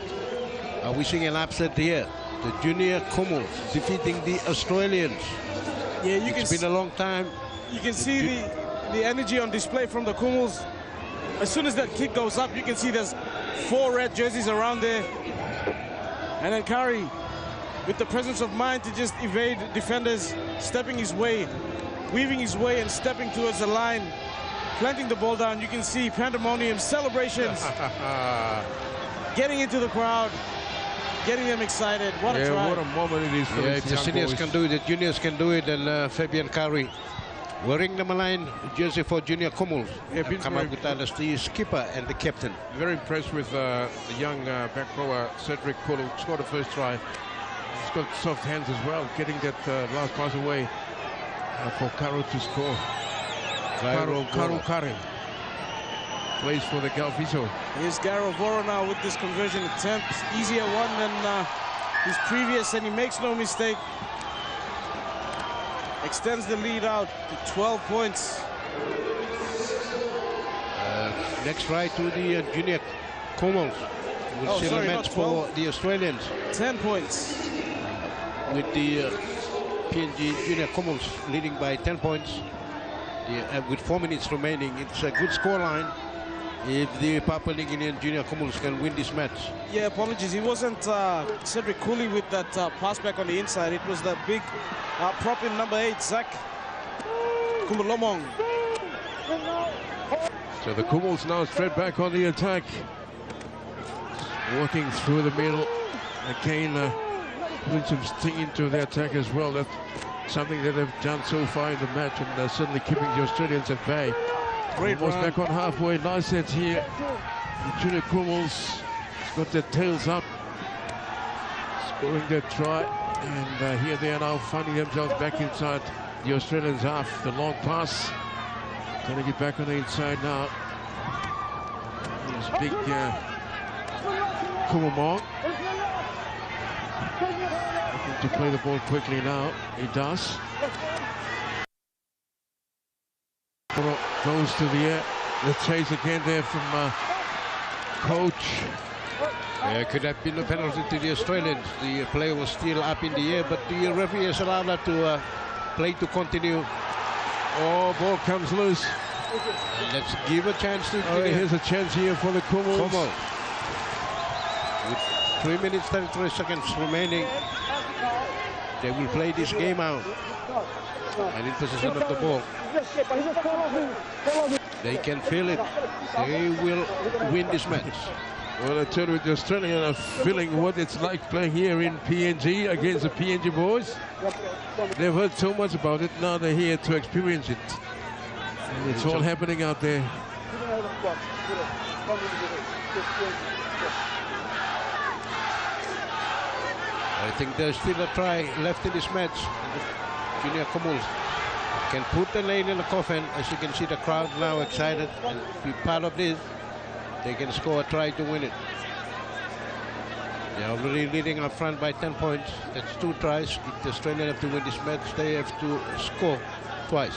We're seeing an upset here. The Junior Kumuls defeating the Australians. Yeah, you It's been a long time. You can see the energy on display from the Kumuls. As soon as that kick goes up, you can see there's 4 red jerseys around there. And then Curry, with the presence of mind to just evade defenders, stepping his way, weaving his way and stepping towards the line, planting the ball down. You can see pandemonium, celebrations, getting into the crowd, getting them excited. What a try. What a moment it is for Yeah, these if the young seniors boys. can do it, the juniors can do it. And Fabian Curry wearing the malign jersey for Junior Kumuls. Yeah, been come very- up with that as the skipper and the captain. Very impressed with the young back rower, Cedric Kulu, scored the first try. He's got soft hands as well, getting that last pass away for Karu to score. Karu Kari plays for the Galviso. Here's Garo Voro now with this conversion attempt. Easier one than his previous, and he makes no mistake. Extends the lead out to 12 points. Next try to the Junior Kumuls. We'll Oh, see sorry, the not match for 12. the Australians 10 points. with the PNG Junior Kumuls leading by 10 points. With 4 minutes remaining, it's a good scoreline if the Papua New Guinean Junior Kumuls can win this match. Yeah, apologies. He wasn't Cedric Cooley with that pass back on the inside. It was that big prop in number 8, Zach Kumulomong. So the Kumuls now straight back on the attack. Walking through the middle. Again, putting some sting into the attack as well. That's something that they've done so far in the match, and certainly keeping the Australians at bay. Great Almost run. back on halfway. Nice set here. The Junior Kumuls got their tails up, scoring their try. And here they are now finding themselves back inside the Australians' half. The long pass. Going to get back on the inside now. There's big Kumamong. Looking to play the ball quickly now. He does. Goes to the air. The chase again there from Coach. Yeah, could have been a penalty to the Australians. The player was still up in the air, but the referee has allowed that to play to continue. Oh, ball comes loose. And let's give a chance to Oh, here's a chance here for the Kumuls. Kumuls. With 3 minutes 33 seconds remaining, they will play this game out. And in possession of the ball. They can feel it. They will win this match. Well, I tell you, the Australians are feeling what it's like playing here in PNG against the PNG boys. They've heard so much about it, now they're here to experience it. And it's all happening out there. I think there's still a try left in this match. Junior Kumuls can put the nail in the coffin. As you can see, the crowd now excited and be part of this. They can score a try to win it. They're already leading up front by 10 points. That's 2 tries. If the Australians have to win this match, they have to score twice.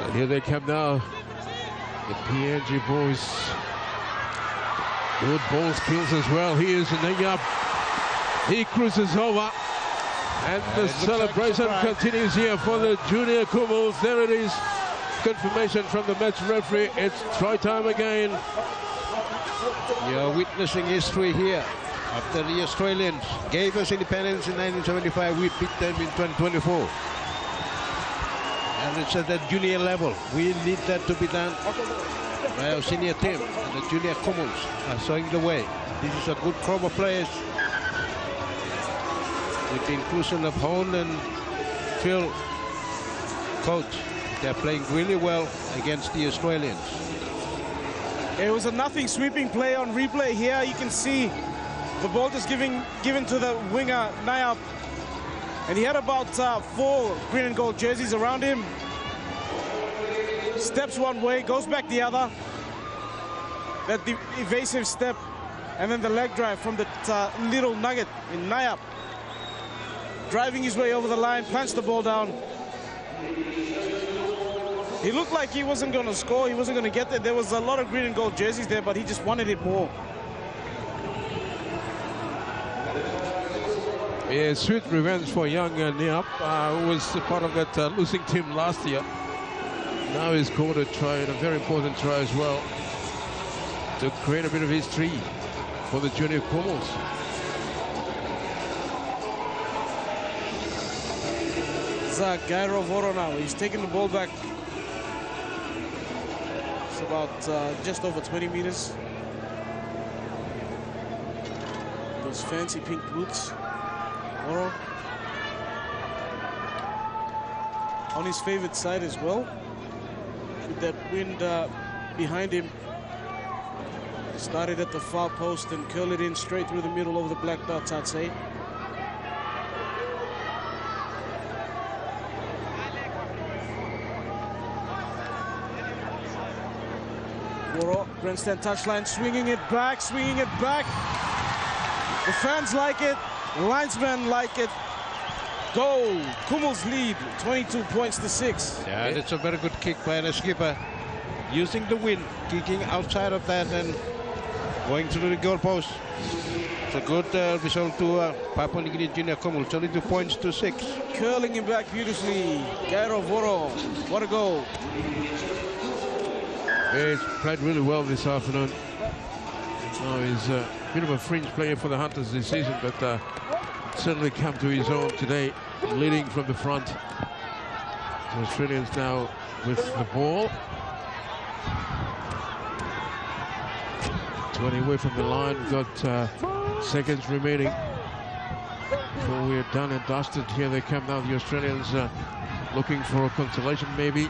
And here they come now. The PNG boys. Good ball skills as well. He is knee up. He cruises over. And the celebration continues here for the Junior Kumuls. There it is. Confirmation from the match referee. It's try time again. You're witnessing history here. After the Australians gave us independence in 1975, we beat them in 2024. And it's at the junior level. We need that to be done by our senior team. And the Junior Kumuls are showing the way. This is a good crop of players. With the inclusion of Hone and Phil, coach, they're playing really well against the Australians. It was a nothing sweeping play on replay here. You can see The ball just given to the winger, Nayab. And he had about 4 green and gold jerseys around him. Steps one way, goes back the other. That evasive step. And then the leg drive from the little nugget in Nayab. Driving his way over the line, plants the ball down. He looked like he wasn't going to score, he wasn't going to get there. There was a lot of green and gold jerseys there, but he just wanted it more. Yeah, sweet revenge for young Niap, who was part of that losing team last year. Now he's scored a try, and a very important try as well, to create a bit of history for the junior Kumuls. Gairo Voro now, he's taking the ball back. It's about just over 20 meters. Those fancy pink boots. Voro on his favorite side as well, with that wind behind him. Started at the far post and curled it in straight through the middle over the black dots, I'd say. Voro, grandstand touchline, swinging it back, swinging it back. The fans like it, the linesmen like it. Goal, Kumuls lead, 22 points to 6. Yeah, that's a very good kick by the skipper. Using the wind, kicking outside of that and going through the goal post. It's a good result to Papua New Guinea Junior Kumuls, 22 points to 6. Curling him back beautifully, Gairo Voro, what a goal. Yeah, he's played really well this afternoon. Oh, he's a bit of a fringe player for the Hunters this season, but certainly come to his own today, leading from the front. The Australians now with the ball. 20 away from the line. We've got seconds remaining before we're done and dusted. Here they come now, the Australians looking for a consolation maybe.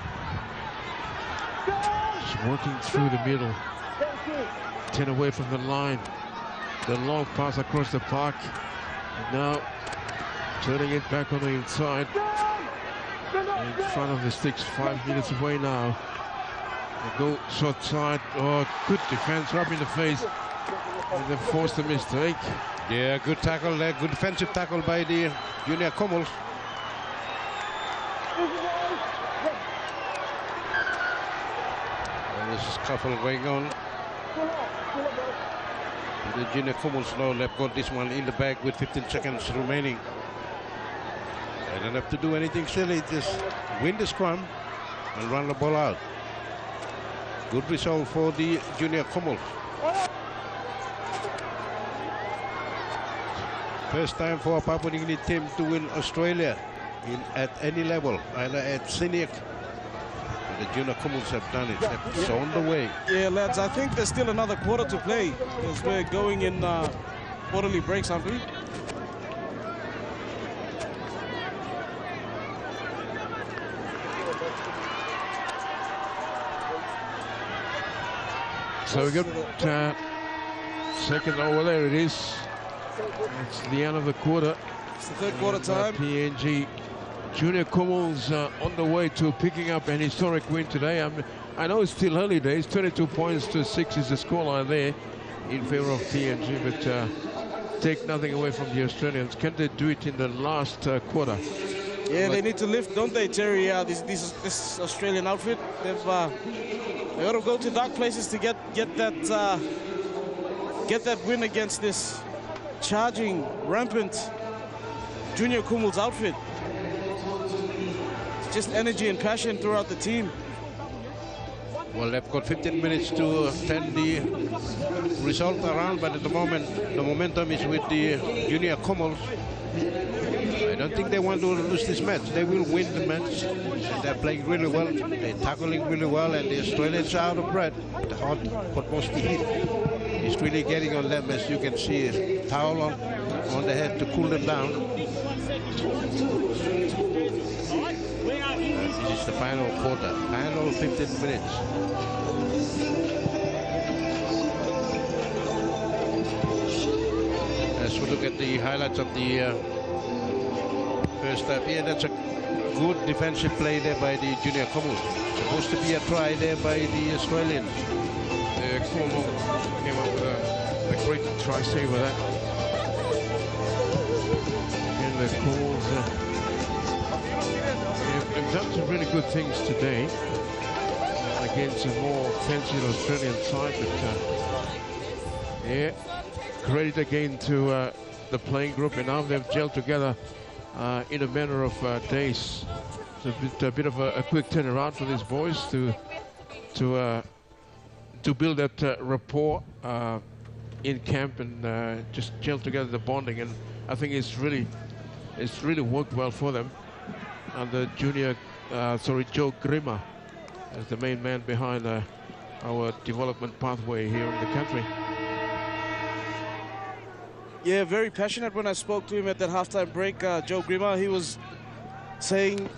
Just working through the middle. 10 away from the line. The long pass across the park. And now turning it back on the inside. In front of the sticks, 5 minutes away now. The goal shot side. Oh, good defense right in the face. And they forced a mistake. Yeah, good tackle there. Good defensive tackle by the Junior Kumuls. And this is scuffle going on. The Junior Kumuls now they've got this one in the bag with 15 seconds remaining. They don't have to do anything silly, just win the scrum and run the ball out. Good result for the Junior Kumuls. First time for a Papua New Guinea team to win Australia at any level, either at senior. The Junior Kumuls have done it. It's on the way. Yeah, lads, I think there's still another quarter to play because we're going in quarterly breaks, aren't we? So we got second over there. It is. It's the end of the quarter. It's the third quarter time. PNG Junior Kumuls on the way to picking up an historic win today. I know it's still early days. 22 points to 6 is the scoreline there in favor of PNG, but take nothing away from the Australians. Can they do it in the last quarter? Yeah, they need to lift, don't they, Terry? This Australian outfit, they've got to go to dark places to get that win against this charging, rampant Junior Kumuls outfit. It's just energy and passion throughout the team. Well, they've got 15 minutes to turn the result around, but at the moment, the momentum is with the Junior Kumuls. I don't think they want to lose this match. They will win the match. And they're playing really well. They're tackling really well, and the Australians are out of breath. The hot Moresby heat is really getting on them, as you can see. A towel on the head to cool them down. This is the final quarter, final 15 minutes. As we look at the highlights of the first half, yeah, that's a good defensive play there by the junior Kumuls. Supposed to be a try there by the Australians. Cuomo came up with a great try saver there. And the Kumuls have done some really good things today against a more fancy Australian side, but yeah, credit again to the playing group, and now they've gelled together in a matter of days. It's a bit of a quick turnaround for these boys to build that rapport in camp and just gel together the bonding, and I think it's really worked well for them. And the junior, Joe Grima, as the main man behind our development pathway here in the country. Yeah, very passionate. When I spoke to him at that halftime break, Joe Grima, he was saying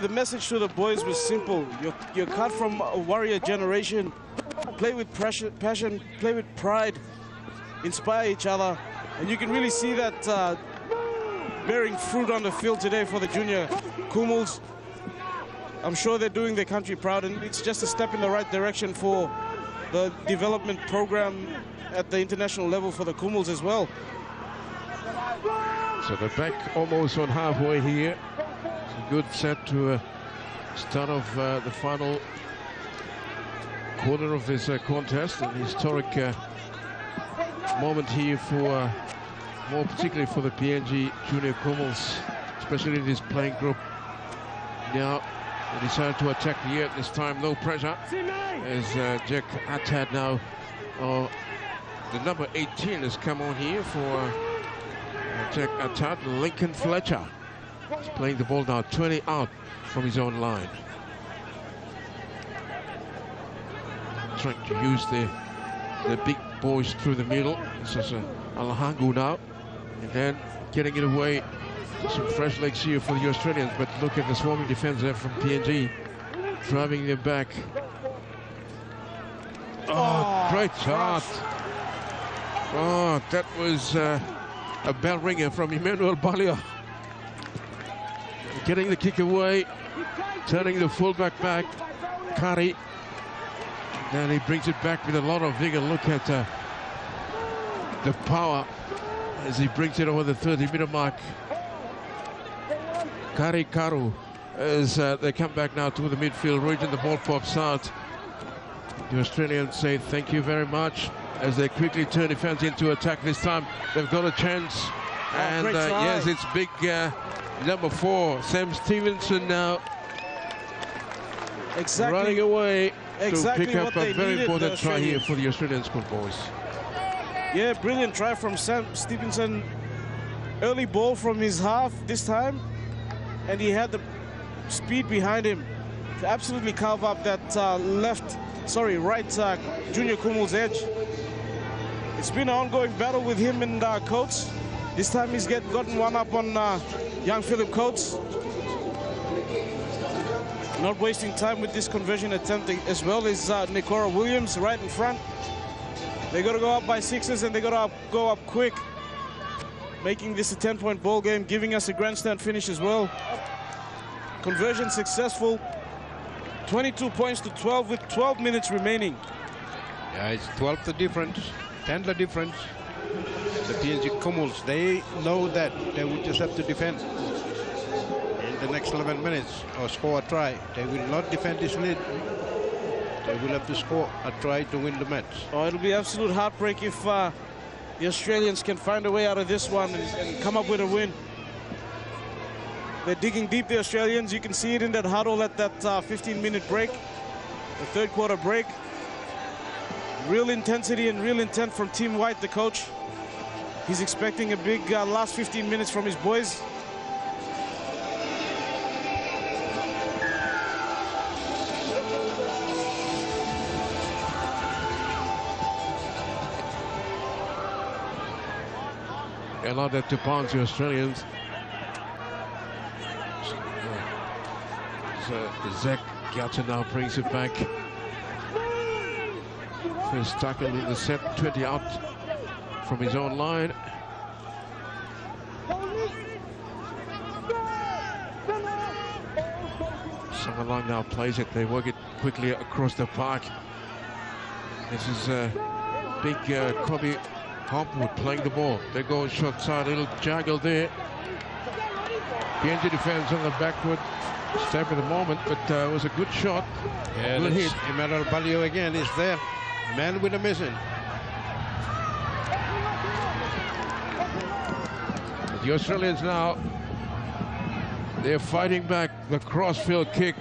the message to the boys was simple. You're cut from a warrior generation. Play with passion, play with pride, inspire each other. And you can really see that bearing fruit on the field today for the junior Kumuls. I'm sure they're doing their country proud, and it's just a step in the right direction for the development program at the international level for the Kumuls as well. So they're back almost on halfway here. It's a good set to start off the final quarter of this contest, an historic moment here for more particularly for the PNG junior Kumuls, especially this playing group. Now they decided to attack the air this time, no pressure, as Jack Attad now, the number 18 has come on here for Jack Attad. Lincoln Fletcher is playing the ball now, 20 out from his own line. Trying to use the big boys through the middle. This is Alahangu now, and then getting it away. Some fresh legs here for the Australians, but look at the swarming defense there from PNG, driving them back. Oh, great shot. Oh, that was a bell ringer from Emmanuel Balia. Getting the kick away, turning the fullback back, Kari. And he brings it back with a lot of vigor. Look at the power as he brings it over the 30-meter mark. Kari Karu, as they come back now to the midfield region, the ball pops out. The Australians say thank you very much as they quickly turn defense into attack. This time they've got a chance. And yes, it's big number 4, Sam Stevenson now. Running away to pick up a very important try here for the Australian Schoolboys. Yeah, brilliant try from Sam Stevenson. Early ball from his half this time, and he had the speed behind him to absolutely carve up that right junior Kumuls edge. It's been an ongoing battle with him and Coates. This time he's gotten one up on young Philip Coates. Not wasting time with this conversion attempt as well is Nikora Williams right in front. They got to go up by 6s, and they got to go up quick, making this a 10-point ball game, giving us a grandstand finish as well. Conversion successful. 22 points to 12 with 12 minutes remaining. Yeah, it's 12 the difference, 10 the difference. The PNG Kumuls, they know that they will just have to defend in the next 11 minutes or score a try. They will not defend this lead. They will have to score a try to win the match. Oh, it'll be absolute heartbreak if the Australians can find a way out of this one and come up with a win. They're digging deep, the Australians. You can see it in that huddle at that 15-minute break, the third quarter break. Real intensity and real intent from Team White, the coach. He's expecting a big last 15 minutes from his boys. Allowed that to bounce the Australians. Zach Galton now brings it back. First tackle in the set, 20 out from his own line. Someone now plays it. They work it quickly across the park. This is big Kobe Hopwood playing the ball. They go short side, a little juggle there. PNG defense on the backward step at the moment, but it was a good shot. Yeah, good hit. Emmanuel Balio again is there. Man with a mission. The Australians now, they're fighting back the crossfield kick.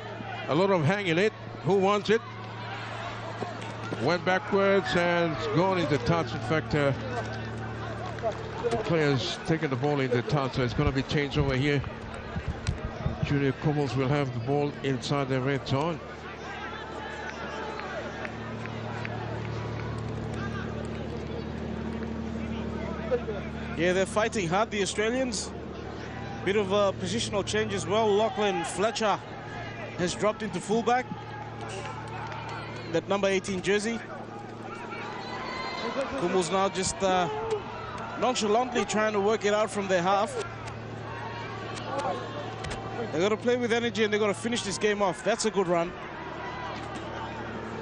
A lot of hanging it. Who wants it? Went backwards and it's gone into touch. In fact, the player's taken the ball into touch, so it's going to be changed over here. Junior Kumuls will have the ball inside their red zone. Yeah, they're fighting hard, the Australians. Bit of a positional change as well. Lachlan Fletcher has dropped into fullback. That number 18 jersey. Kumuls now just nonchalantly trying to work it out from their half. They've got to play with energy and they've got to finish this game off. That's a good run.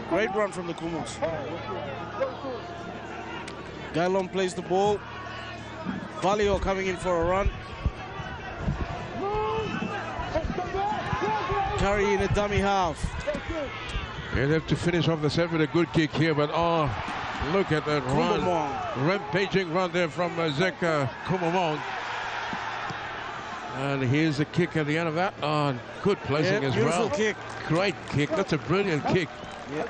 Great run from the Kumuls. Gailon plays the ball. Valio coming in for a run. Curry in a dummy half. They have to finish off the set with a good kick here, but oh, look at that run. Rampaging run there from Zeka Kumamong. And here's the kick at the end of that. Oh, good placing as well. Kick. Great kick. That's a brilliant kick. Yeah.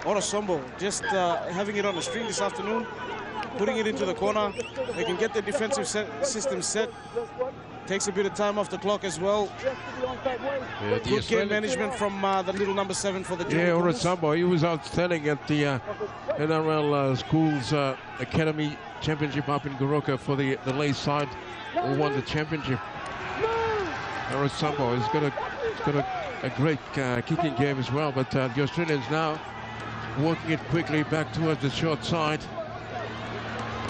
Orosombo just having it on the string this afternoon, putting it into the corner. They can get the defensive system set. Takes a bit of time off the clock as well. Yeah, good game management from the little number 7 for the Junior. Yeah, Orosombo, he was outstanding at the NRL Schools Academy Championship up in Goroka for the Lay side, who won the championship. Orosombo has got a great kicking game as well, but the Australians now working it quickly back towards the short side.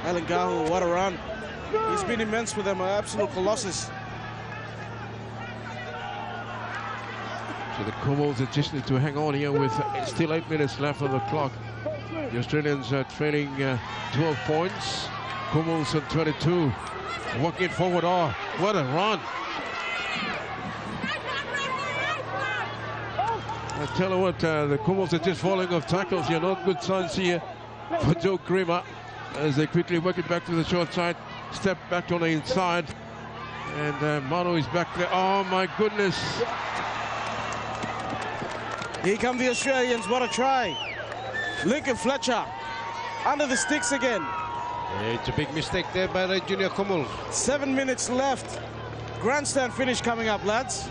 Alan Gahu, what a run. He's been immense for them, an absolute colossus. So the Kumuls are just need to hang on here with still 8 minutes left on the clock. The Australians are trailing 12 points. Kumuls on 22. Walking it forward. Oh, what a run. I tell you what, the Kumuls are just falling off tackles here. Not good signs here for Joe Creamer as they quickly work it back to the short side. Step back on the inside. And Manu is back there. Oh, my goodness. Here come the Australians. What a try. Lincoln Fletcher under the sticks again. Yeah, it's a big mistake there by the Junior Kumuls. 7 minutes left. Grandstand finish coming up, lads.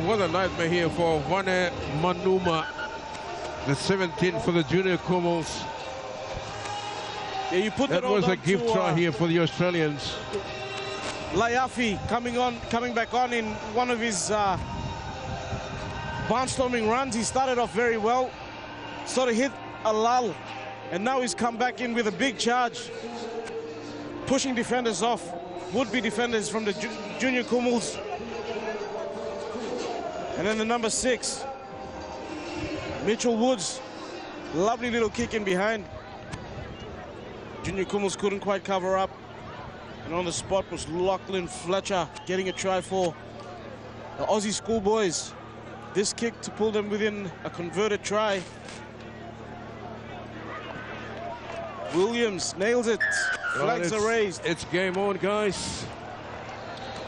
What a nightmare here for Wane Manuma. The 17 for the Junior Kumuls. Yeah, you put that was a gift try here for the Australians. Laiafi coming back on in one of his barnstorming runs. He started off very well, sort of hit a lull, and now he's come back in with a big charge, pushing defenders off, would-be defenders from the Junior Kumuls. And then the number 6, Mitchell Woods, lovely little kick in behind. Junior Kumuls couldn't quite cover up. And on the spot was Lachlan Fletcher getting a try for the Aussie Schoolboys. This kick to pull them within a converted try. Williams nails it. Flags are raised. It's game on, guys.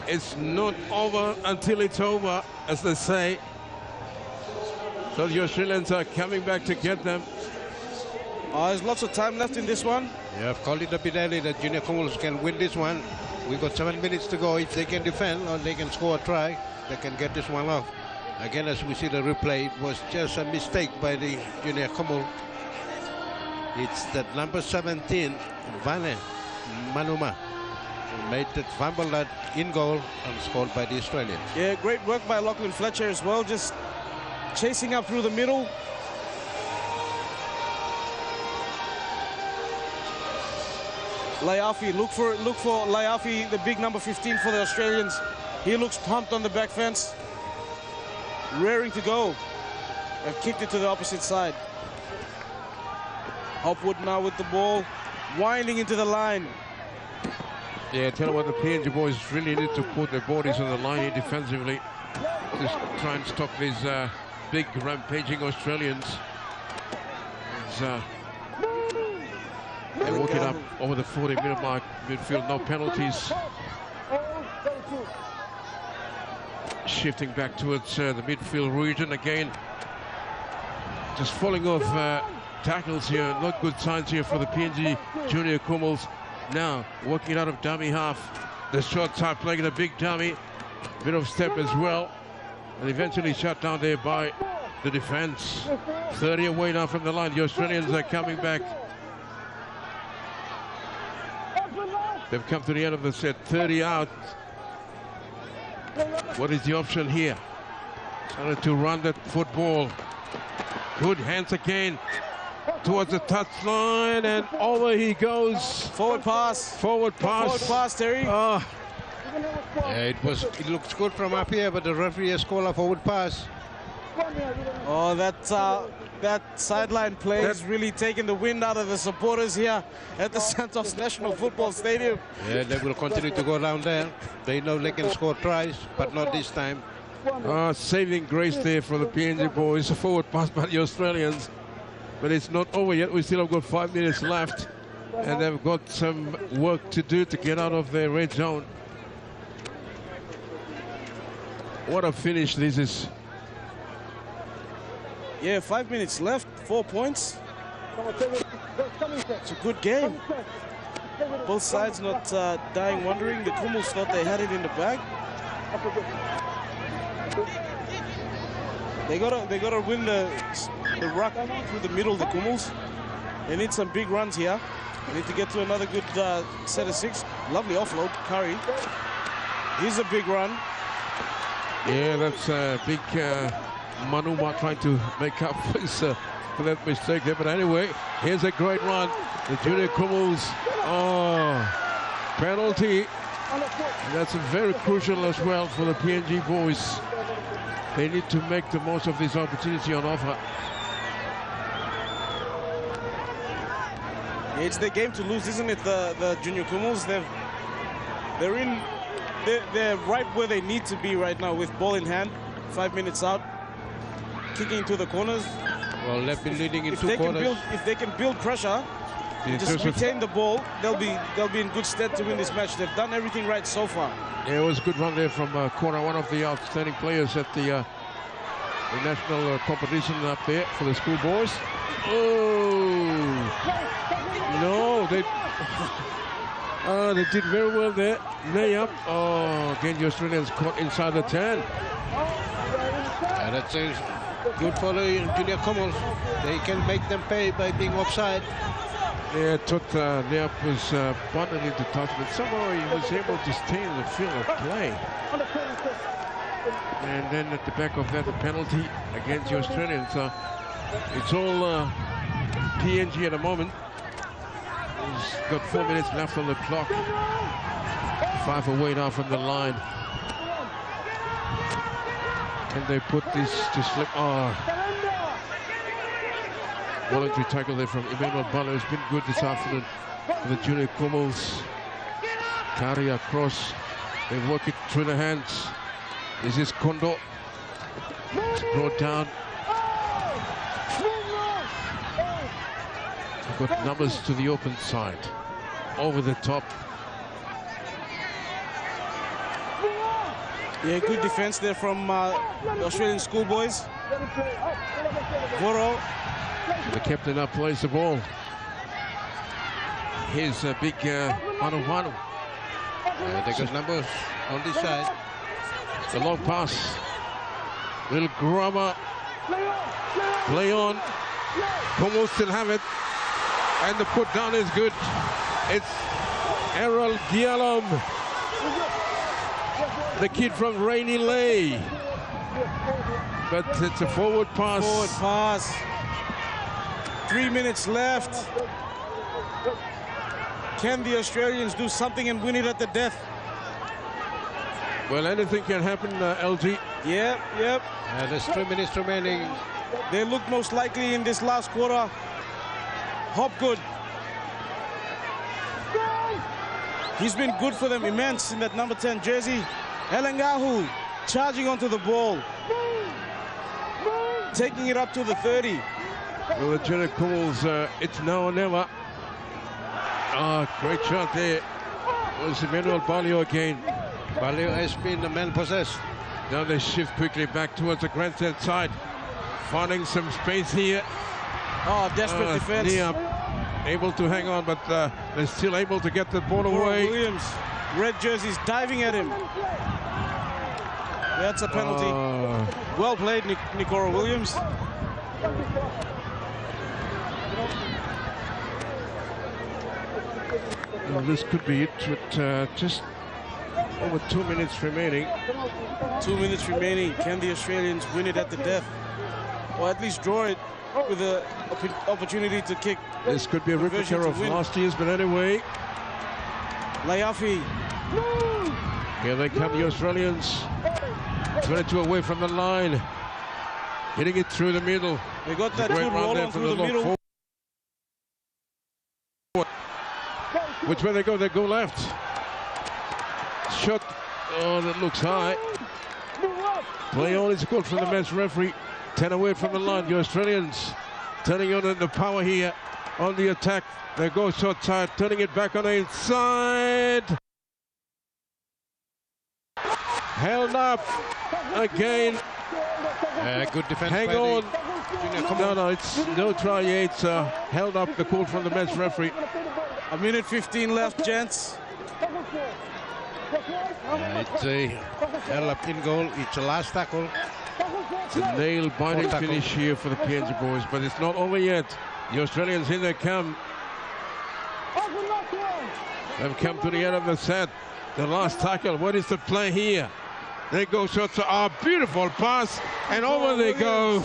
It's not over until it's over, as they say. So the Australians are coming back to get them. There's lots of time left in this one. Yeah, I've called it a bit early that Junior Kumuls can win this one. We've got 7 minutes to go. If they can defend or they can score a try, they can get this one off. Again, as we see the replay, it was just a mistake by the Junior Kumuls. It's that number 17, Vane Manuma, who made that fumble that in goal and scored by the Australians. Yeah, great work by Lachlan Fletcher as well, just chasing up through the middle. Laiafi, look for Laiafi, the big number 15 for the Australians. He looks pumped on the back fence. Raring to go. They've kicked it to the opposite side. Hopwood now with the ball, winding into the line. Yeah, tell you what, the PNG boys really need to put their bodies on the line here defensively. Just try and stop these big rampaging Australians. They walk it up over the 40-minute mark, midfield, no penalties. Shifting back towards the midfield region again. Just falling off tackles here, not good signs here for the PNG junior Kumuls. Now working out of dummy half. The short side playing a big dummy. Bit of step as well. And eventually shut down there by the defense. 30 away now from the line. The Australians are coming back. They've come to the end of the set. 30 out. What is the option here? Trying to run that football. Good hands again towards the touchline, and over he goes. Forward pass. Forward pass. Forward pass, Terry. Yeah, it looks good from up here, but the referee has called a forward pass. Oh, that sideline play has really taken the wind out of the supporters here at the Santos National Football Stadium. Yeah, they will continue to go down there. They know they can score twice, but not this time. Saving grace there for the PNG boys. A forward pass by the Australians. But it's not over yet. We still have got 5 minutes left. And they've got some work to do to get out of their red zone. What a finish this is. Yeah, 5 minutes left, 4 points. It's a good game. Both sides not dying wondering. The Kumuls thought they had it in the bag. They gotta win the ruck through the middle, the Kumuls. They need some big runs here. They need to get to another good set of 6. Lovely offload, Curry. Here's a big run. Yeah, that's a big Manuma trying to make up for that mistake there. But anyway, here's a great run. The junior Kumuls. Oh, penalty. That's very crucial as well for the PNG boys. They need to make the most of this opportunity on offer. It's their game to lose, isn't it? The junior Kumuls. They're right where they need to be right now with ball in hand. 5 minutes out, kicking into the corners. Well, they've been leading in 2 quarters. If they can build pressure, just retain the ball, they'll be in good stead to win this match. They've done everything right so far. Yeah, it was a good run there from corner, one of the outstanding players at the national competition up there for the Schoolboys. Oh, no, they did very well there. Lay up. Oh, again, the Australians caught inside the 10. And that's good for the junior Kumuls. They can make them pay by being offside. Yeah, Leap was bundled into touch, but somehow he was able to stay in the field of play. And then at the back of that, the penalty against the Australians. It's all PNG at the moment. He's got 4 minutes left on the clock. 5 away now from the line. And they put this to slip. Voluntary tackle there from Emmanuel Bala has been good this afternoon for the junior Kumuls. Carry across. They work it through the hands. This is Kondo. It's brought down. They've got numbers to the open side. Over the top. Yeah, good defense there from the Australian Schoolboys. Voro. The captain up plays the ball. Here's a big Manu. They got numbers on this side. The long pass. Little grubber. Play on. Kumuls still have it. And the put down is good. It's Errol Gialom, the kid from Rainy Lay. But it's a forward pass. Forward pass. 3 minutes left. Can the Australians do something and win it at the death? Well, anything can happen, LG. Yep. There's 3 minutes remaining. They look most likely in this last quarter. Hopgood. He's been good for them, immense in that number 10 jersey. Elengahu charging onto the ball. Taking it up to the 30. Well, the Junior Kumuls, it's now or never. Great shot there. It was Emmanuel Balio again. Balio has been the man possessed. Now they shift quickly back towards the grandstand side. Finding some space here. Desperate defense. Nia able to hang on, but they're still able to get the ball away. Williams, red jerseys diving at him. That's a penalty. Well played, Nikora Williams. Well, this could be it with just over 2 minutes remaining. 2 minutes remaining. Can the Australians win it at the death? Or at least draw it with an opportunity to kick? This could be a replica of last year's, but anyway. Layafi. Here they come, the Australians. 22 away from the line. Hitting it through the middle. They got that good roll on through the middle. Which way they go? They go left. Shot. Oh, that looks high. Play on is called from the match referee. 10 away from the line. The Australians turning on the power here on the attack. They go short side, turning it back on the inside. Held up again. Good defense. Hang on. No, it's no try. It's held up, the call from the match referee. A minute 15 left, gents. It's a held up in goal. It's a last tackle. It's a nail-biting finish here for the PNG boys, but it's not over yet. The Australians in their camp. They've come to the end of the set. The last tackle. What is the play here? They go shots. Beautiful pass, and over they go.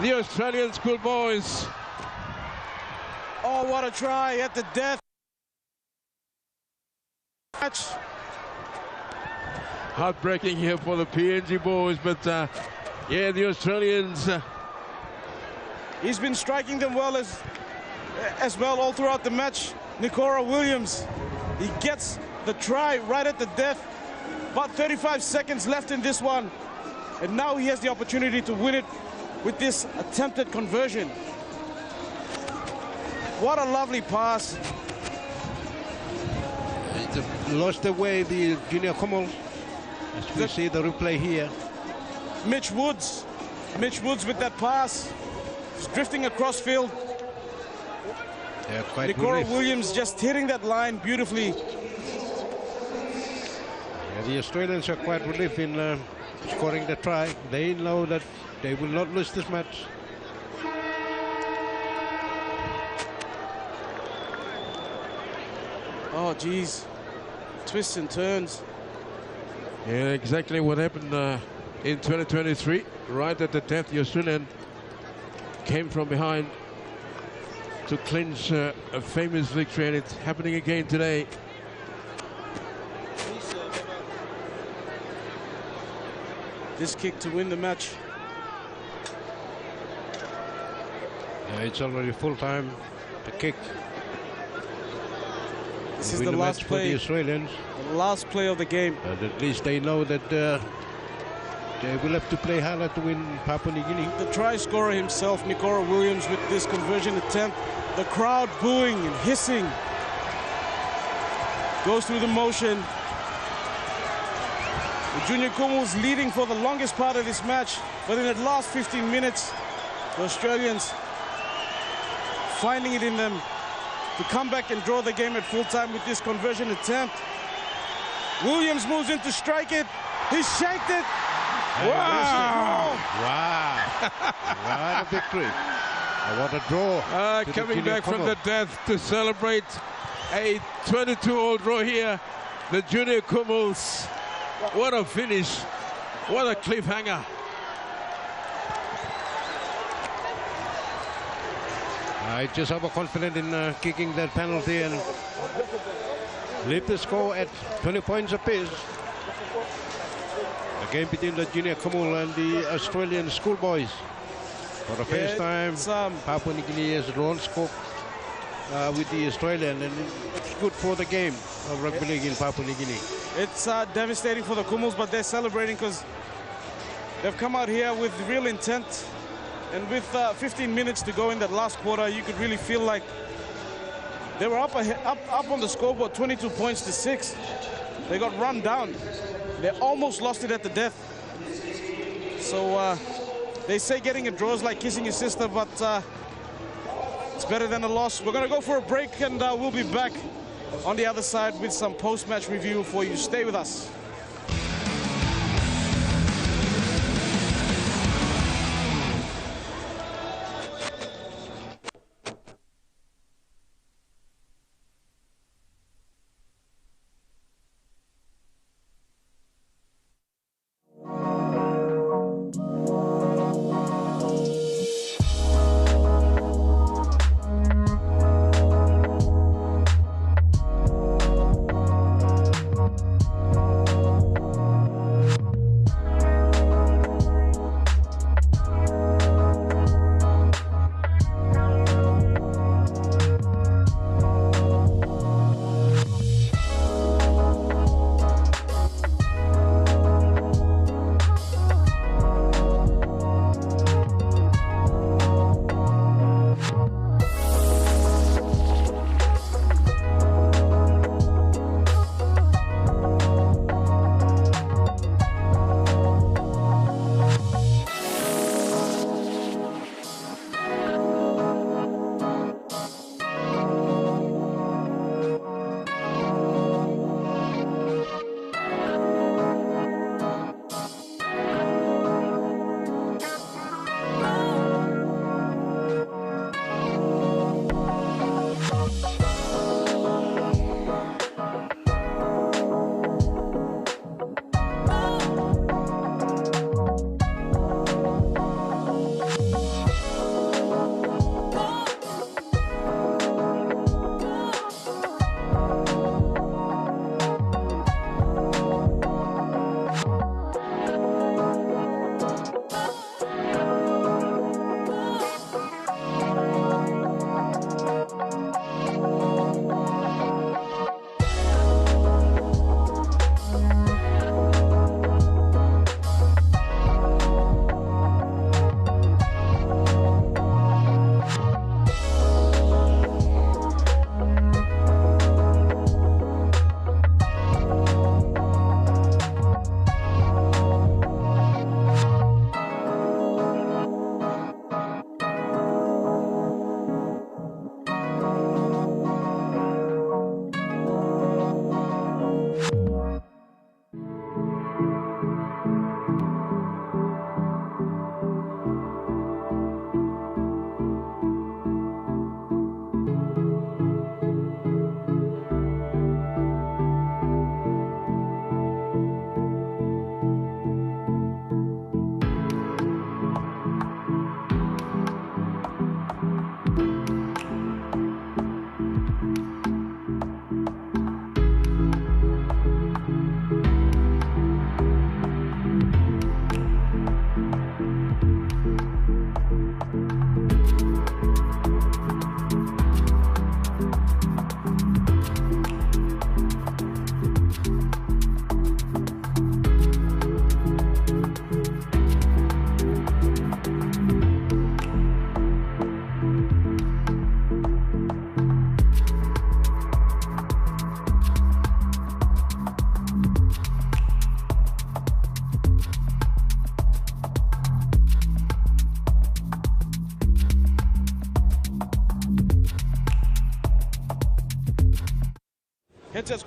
The Australian Schoolboys. Oh, what a try at the death. Heartbreaking here for the PNG boys, but yeah, the Australians. He's been striking them well as well all throughout the match. Nikora Williams, he gets the try right at the death. About 35 seconds left in this one, and now he has the opportunity to win it with this attempted conversion. What a lovely pass. It's lost away the Junior Kumuls. As we see the replay here. Mitch Woods with that pass. He's drifting across field. Yeah, quite Nikora Williams just hitting that line beautifully. Yeah, the Australians are quite relieved in scoring the try. They know that they will not lose this match. Oh, geez. Twists and turns. Yeah, exactly what happened in 2023. Right at the death, the Australian came from behind to clinch a famous victory, and it's happening again today. This kick to win the match. Yeah, it's already full time. The kick. This is the last play for the Australians. The last play of the game. But at least they know that they will have to play harder to win Papua New Guinea. The try scorer himself, Nikora Williams, with this conversion attempt. The crowd booing and hissing. Goes through the motion. The Junior Kumuls leading for the longest part of this match. But in the last 15 minutes, the Australians finding it in them to come back and draw the game at full time with this conversion attempt. Williams moves in to strike it. He shanked it. Wow! Wow! What a victory. What a draw. Coming back from the death to celebrate a 22-all draw here. The Junior Kumuls. What a finish. What a cliffhanger. Just overconfident in kicking that penalty and leave the score at 20 points apiece. The game between the junior Kumuls and the Australian Schoolboys. For the first time, Papua New Guinea has drawn scope with the Australian, and it's good for the game of rugby league in Papua New Guinea. It's devastating for the Kumuls, but they're celebrating because they've come out here with real intent. And with 15 minutes to go in that last quarter, you could really feel like they were up on the scoreboard, 22 points to 6. They got run down. They almost lost it at the death. So they say getting a draw is like kissing your sister, but it's better than a loss. We're going to go for a break, and we'll be back on the other side with some post-match review for you. Stay with us.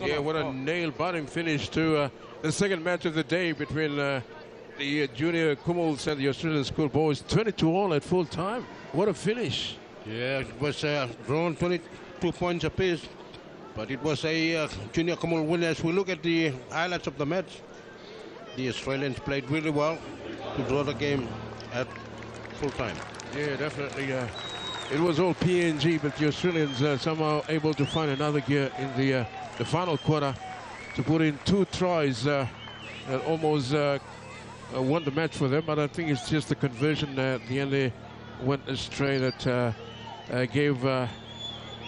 Yeah, what a nail-biting finish to the second match of the day between the junior Kumuls and the Australian Schoolboys. 22-all at full time. What a finish. Yeah, it was drawn 22 points apiece, but it was a junior Kumuls win. As we look at the highlights of the match, the Australians played really well to draw the game at full time. Yeah, definitely. it was all PNG, but the Australians somehow able to find another gear in the final quarter to put in 2 tries that almost won the match for them. But I think it's just the conversion at the end there went astray that gave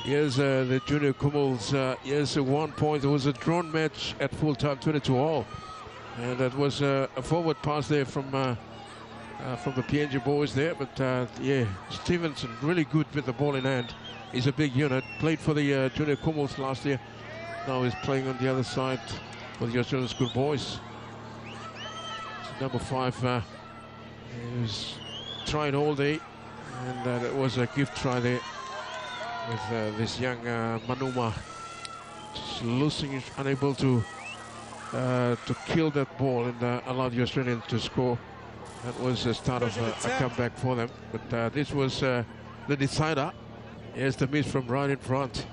here's the junior Kumuls here's 1 point. It was a drawn match at full time, 22-all, and that was a forward pass there from the PNG boys there. But yeah, Stevenson really good with the ball in hand. He's a big unit, played for the junior Kumuls last year. Now he's playing on the other side for the Australian Schoolboys. Number 5 he was trying all day, and it was a gift try there with this young Manuma just losing, unable to kill that ball and allow the Australians to score. That was the start of a comeback for them. But this was the decider. Here's the miss from right in front.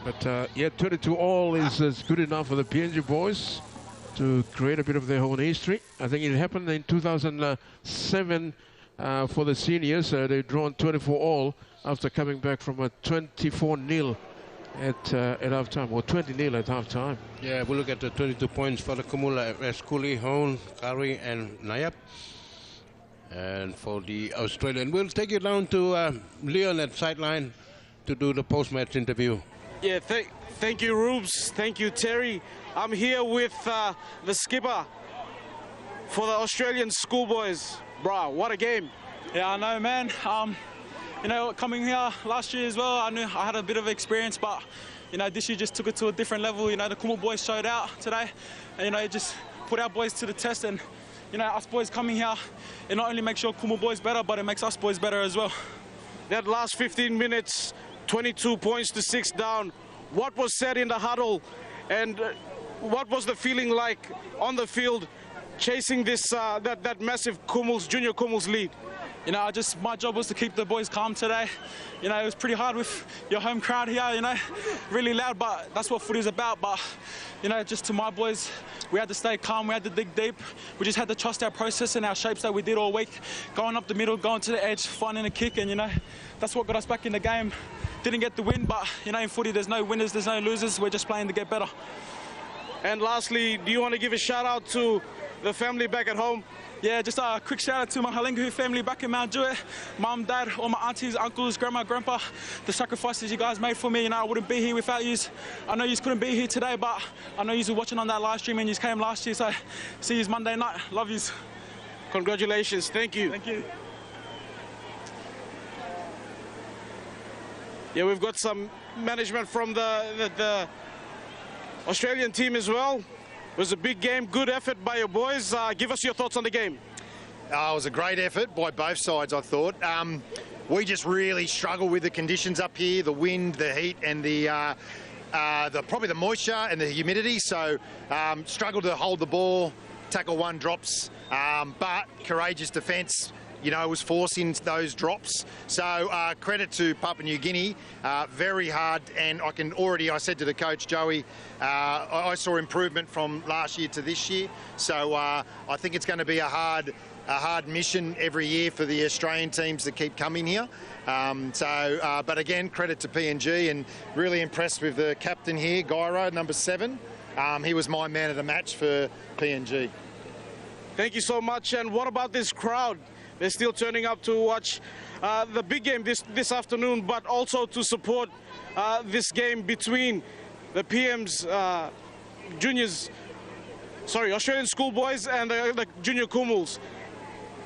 But yeah, 22-all is good enough for the PNG boys to create a bit of their own history. I think it happened in 2007 for the seniors. They've drawn 24-all after coming back from a 24-0 at half-time, or 20-0 at half-time. Yeah, we look at the 22 points for the Kumuls, Skuli, Hone, Kari and Nayab. And for the Australian, we'll take you down to Leon at sideline to do the post-match interview. Yeah, thank you, Rubes. Thank you, Terry. I'm here with the skipper for the Australian Schoolboys. Bruh, what a game. Yeah, I know, man. You know, coming here last year as well, I knew I had a bit of experience, but, you know, this year just took it to a different level. You know, the Kumuls boys showed out today, and, you know, it just put our boys to the test. And, you know, us boys coming here, it not only makes your Kumuls boys better, but it makes us boys better as well. That last 15 minutes, 22 points to 6 down. What was said in the huddle, and what was the feeling like on the field chasing this that massive Kumuls, junior Kumuls lead? You know, my job was to keep the boys calm today. You know, it was pretty hard with your home crowd here, you know, really loud, but that's what footy's about. But, you know, just to my boys, we had to stay calm, we had to dig deep. We just had to trust our process and our shapes that we did all week. Going up the middle, going to the edge, finding a kick, and, you know, that's what got us back in the game. Didn't get the win, but, you know, in footy, there's no winners, there's no losers. We're just playing to get better. And lastly, do you want to give a shout out to the family back at home? Yeah, just a quick shout out to my Halengu family back in Mount Jewett. Mum, Dad, all my aunties, uncles, grandma, grandpa. The sacrifices you guys made for me, you know, I wouldn't be here without you. I know you couldn't be here today, but I know you were watching on that live stream and you came last year, so see you Monday night. Love yous. Congratulations, thank you. Thank you. Yeah, we've got some management from the Australian team as well. It was a big game, good effort by your boys. Give us your thoughts on the game. It was a great effort by both sides, I thought. We just really struggled with the conditions up here, the wind, the heat, and probably the moisture and the humidity. So struggled to hold the ball, tackle 1 drops, but courageous defence. You know, was forcing those drops. So credit to Papua New Guinea, very hard. And I said to the coach, Joey, I saw improvement from last year to this year. So I think it's going to be a hard mission every year for the Australian teams that keep coming here. But again, credit to PNG, and really impressed with the captain here, Gyro, number 7. He was my man of the match for PNG. Thank you so much. And what about this crowd? They're still turning up to watch the big game this afternoon, but also to support this game between the PM's Australian Schoolboys and the junior Kumuls.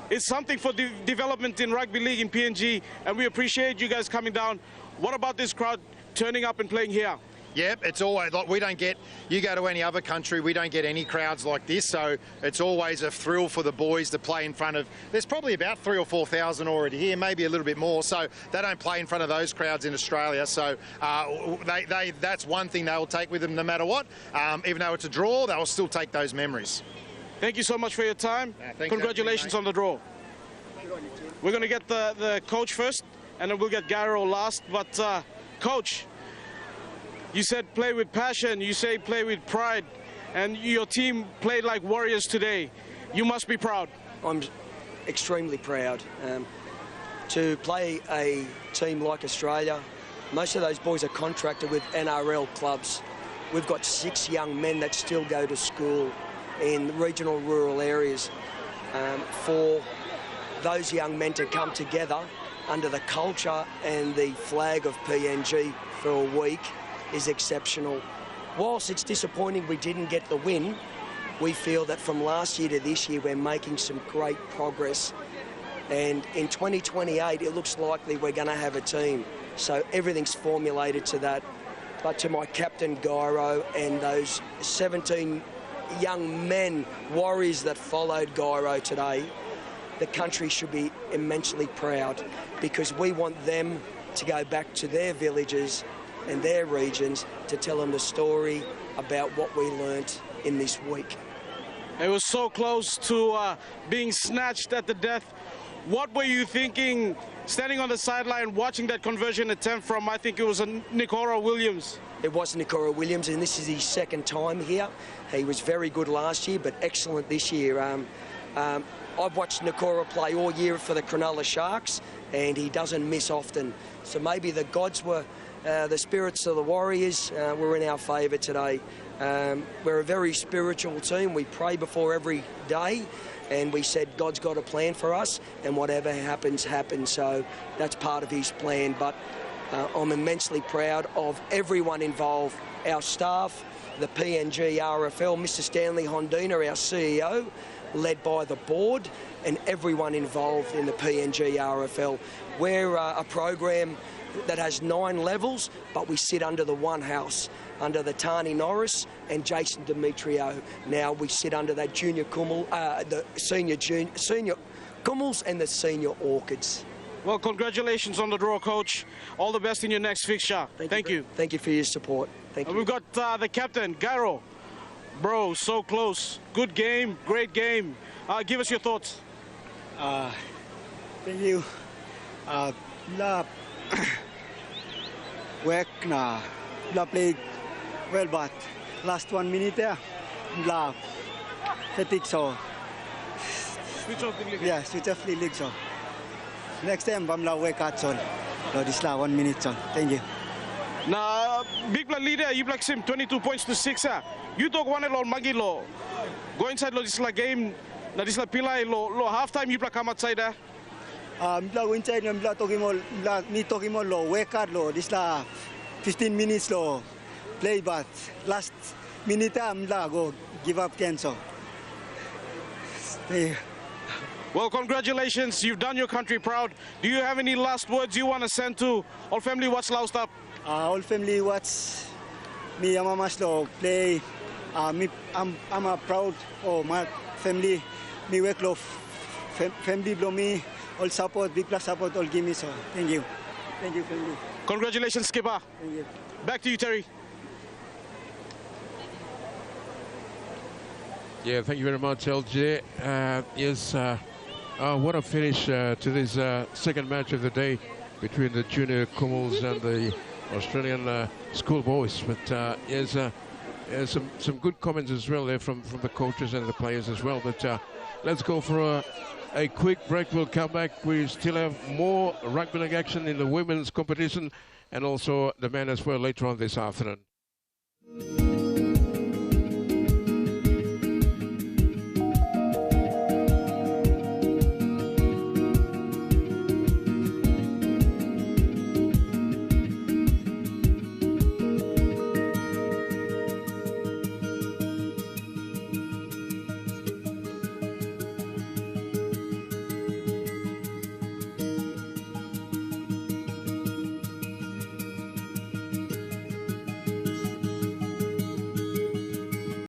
It's something for development in rugby league in PNG, and we appreciate you guys coming down. What about this crowd turning up and playing here? Yep, it's always like we don't get, you go to any other country, we don't get any crowds like this, so it's always a thrill for the boys to play in front of, there's probably about 3,000 or 4,000 already here, maybe a little bit more, so they don't play in front of those crowds in Australia, so that's one thing they'll take with them no matter what. Even though it's a draw, they'll still take those memories. Thank you so much for your time. Congratulations on the draw. We're going to get the coach first, and then we'll get Garo last, but coach, you said play with passion, you say play with pride, and your team played like warriors today. You must be proud. I'm extremely proud. to play a team like Australia. Most of those boys are contracted with NRL clubs. We've got 6 young men that still go to school in regional rural areas. For those young men to come together under the culture and the flag of PNG for a week is exceptional. Whilst it's disappointing we didn't get the win, we feel that from last year to this year we're making some great progress. And in 2028 it looks likely we're going to have a team. So everything's formulated to that. But to my captain Gyro and those 17 young men, warriors that followed Gyro today, the country should be immensely proud, because we want them to go back to their villages and their regions to tell them the story about what we learnt in this week. It was so close to being snatched at the death. What were you thinking standing on the sideline watching that conversion attempt from, I think it was Nikora Williams? It was Nikora Williams, and this is his second time here. He was very good last year, but excellent this year. I've watched Nikora play all year for the Cronulla Sharks, and he doesn't miss often. So maybe the gods were, the spirits of the Warriors were in our favour today. We're a very spiritual team. We pray before every day, and we said God's got a plan for us, and whatever happens, happens. So that's part of his plan. But I'm immensely proud of everyone involved, our staff, the PNG RFL, Mr. Stanley Hondina, our CEO, led by the board, and everyone involved in the PNG RFL. We're a program that has 9 levels, but we sit under the one house, under the Tani Norris and Jason Demetrio. Now we sit under that junior Kumuls, the senior Kumuls and the senior Orchids. Well, congratulations on the draw, Coach. All the best in your next fixture. Thank you. Thank you for your support. Thank you. We've got the captain, Gyro. Bro, so close. Good game, great game. Give us your thoughts. Thank you. Work na play well, but last 1 minute there, fatigue so. Switch off the league. Yeah, switch off the league so. Next time, bamla work hard so. This 1 minute so. Thank you. Now, big black leader, you black sim 22 points to 6. You talk one lo magi lo. Go inside lo this la game. Na this la pilai lo halftime you black come outside there. Mla go inside mla talking more lo work hard lo. This la 15 minutes lo play, but last minute mla go give up cancel. Thank you. Well, congratulations. You've done your country proud. Do you have any last words you want to send to all family watch Laos up? All family watch me and mama slow play. I'm a proud of my family. Me work love family blow me all support, big plus support all give me so. Thank you. Thank you, family. Congratulations, skipper. Thank you. Back to you, Terry. Yeah, thank you very much, LJ. Yes, what a finish to this second match of the day between the junior Kumuls and the Australian Schoolboys. But yes, some good comments as well there from the coaches and the players as well. But let's go for a quick break. We'll come back. We still have more rugby league action in the women's competition and also the men as well later on this afternoon.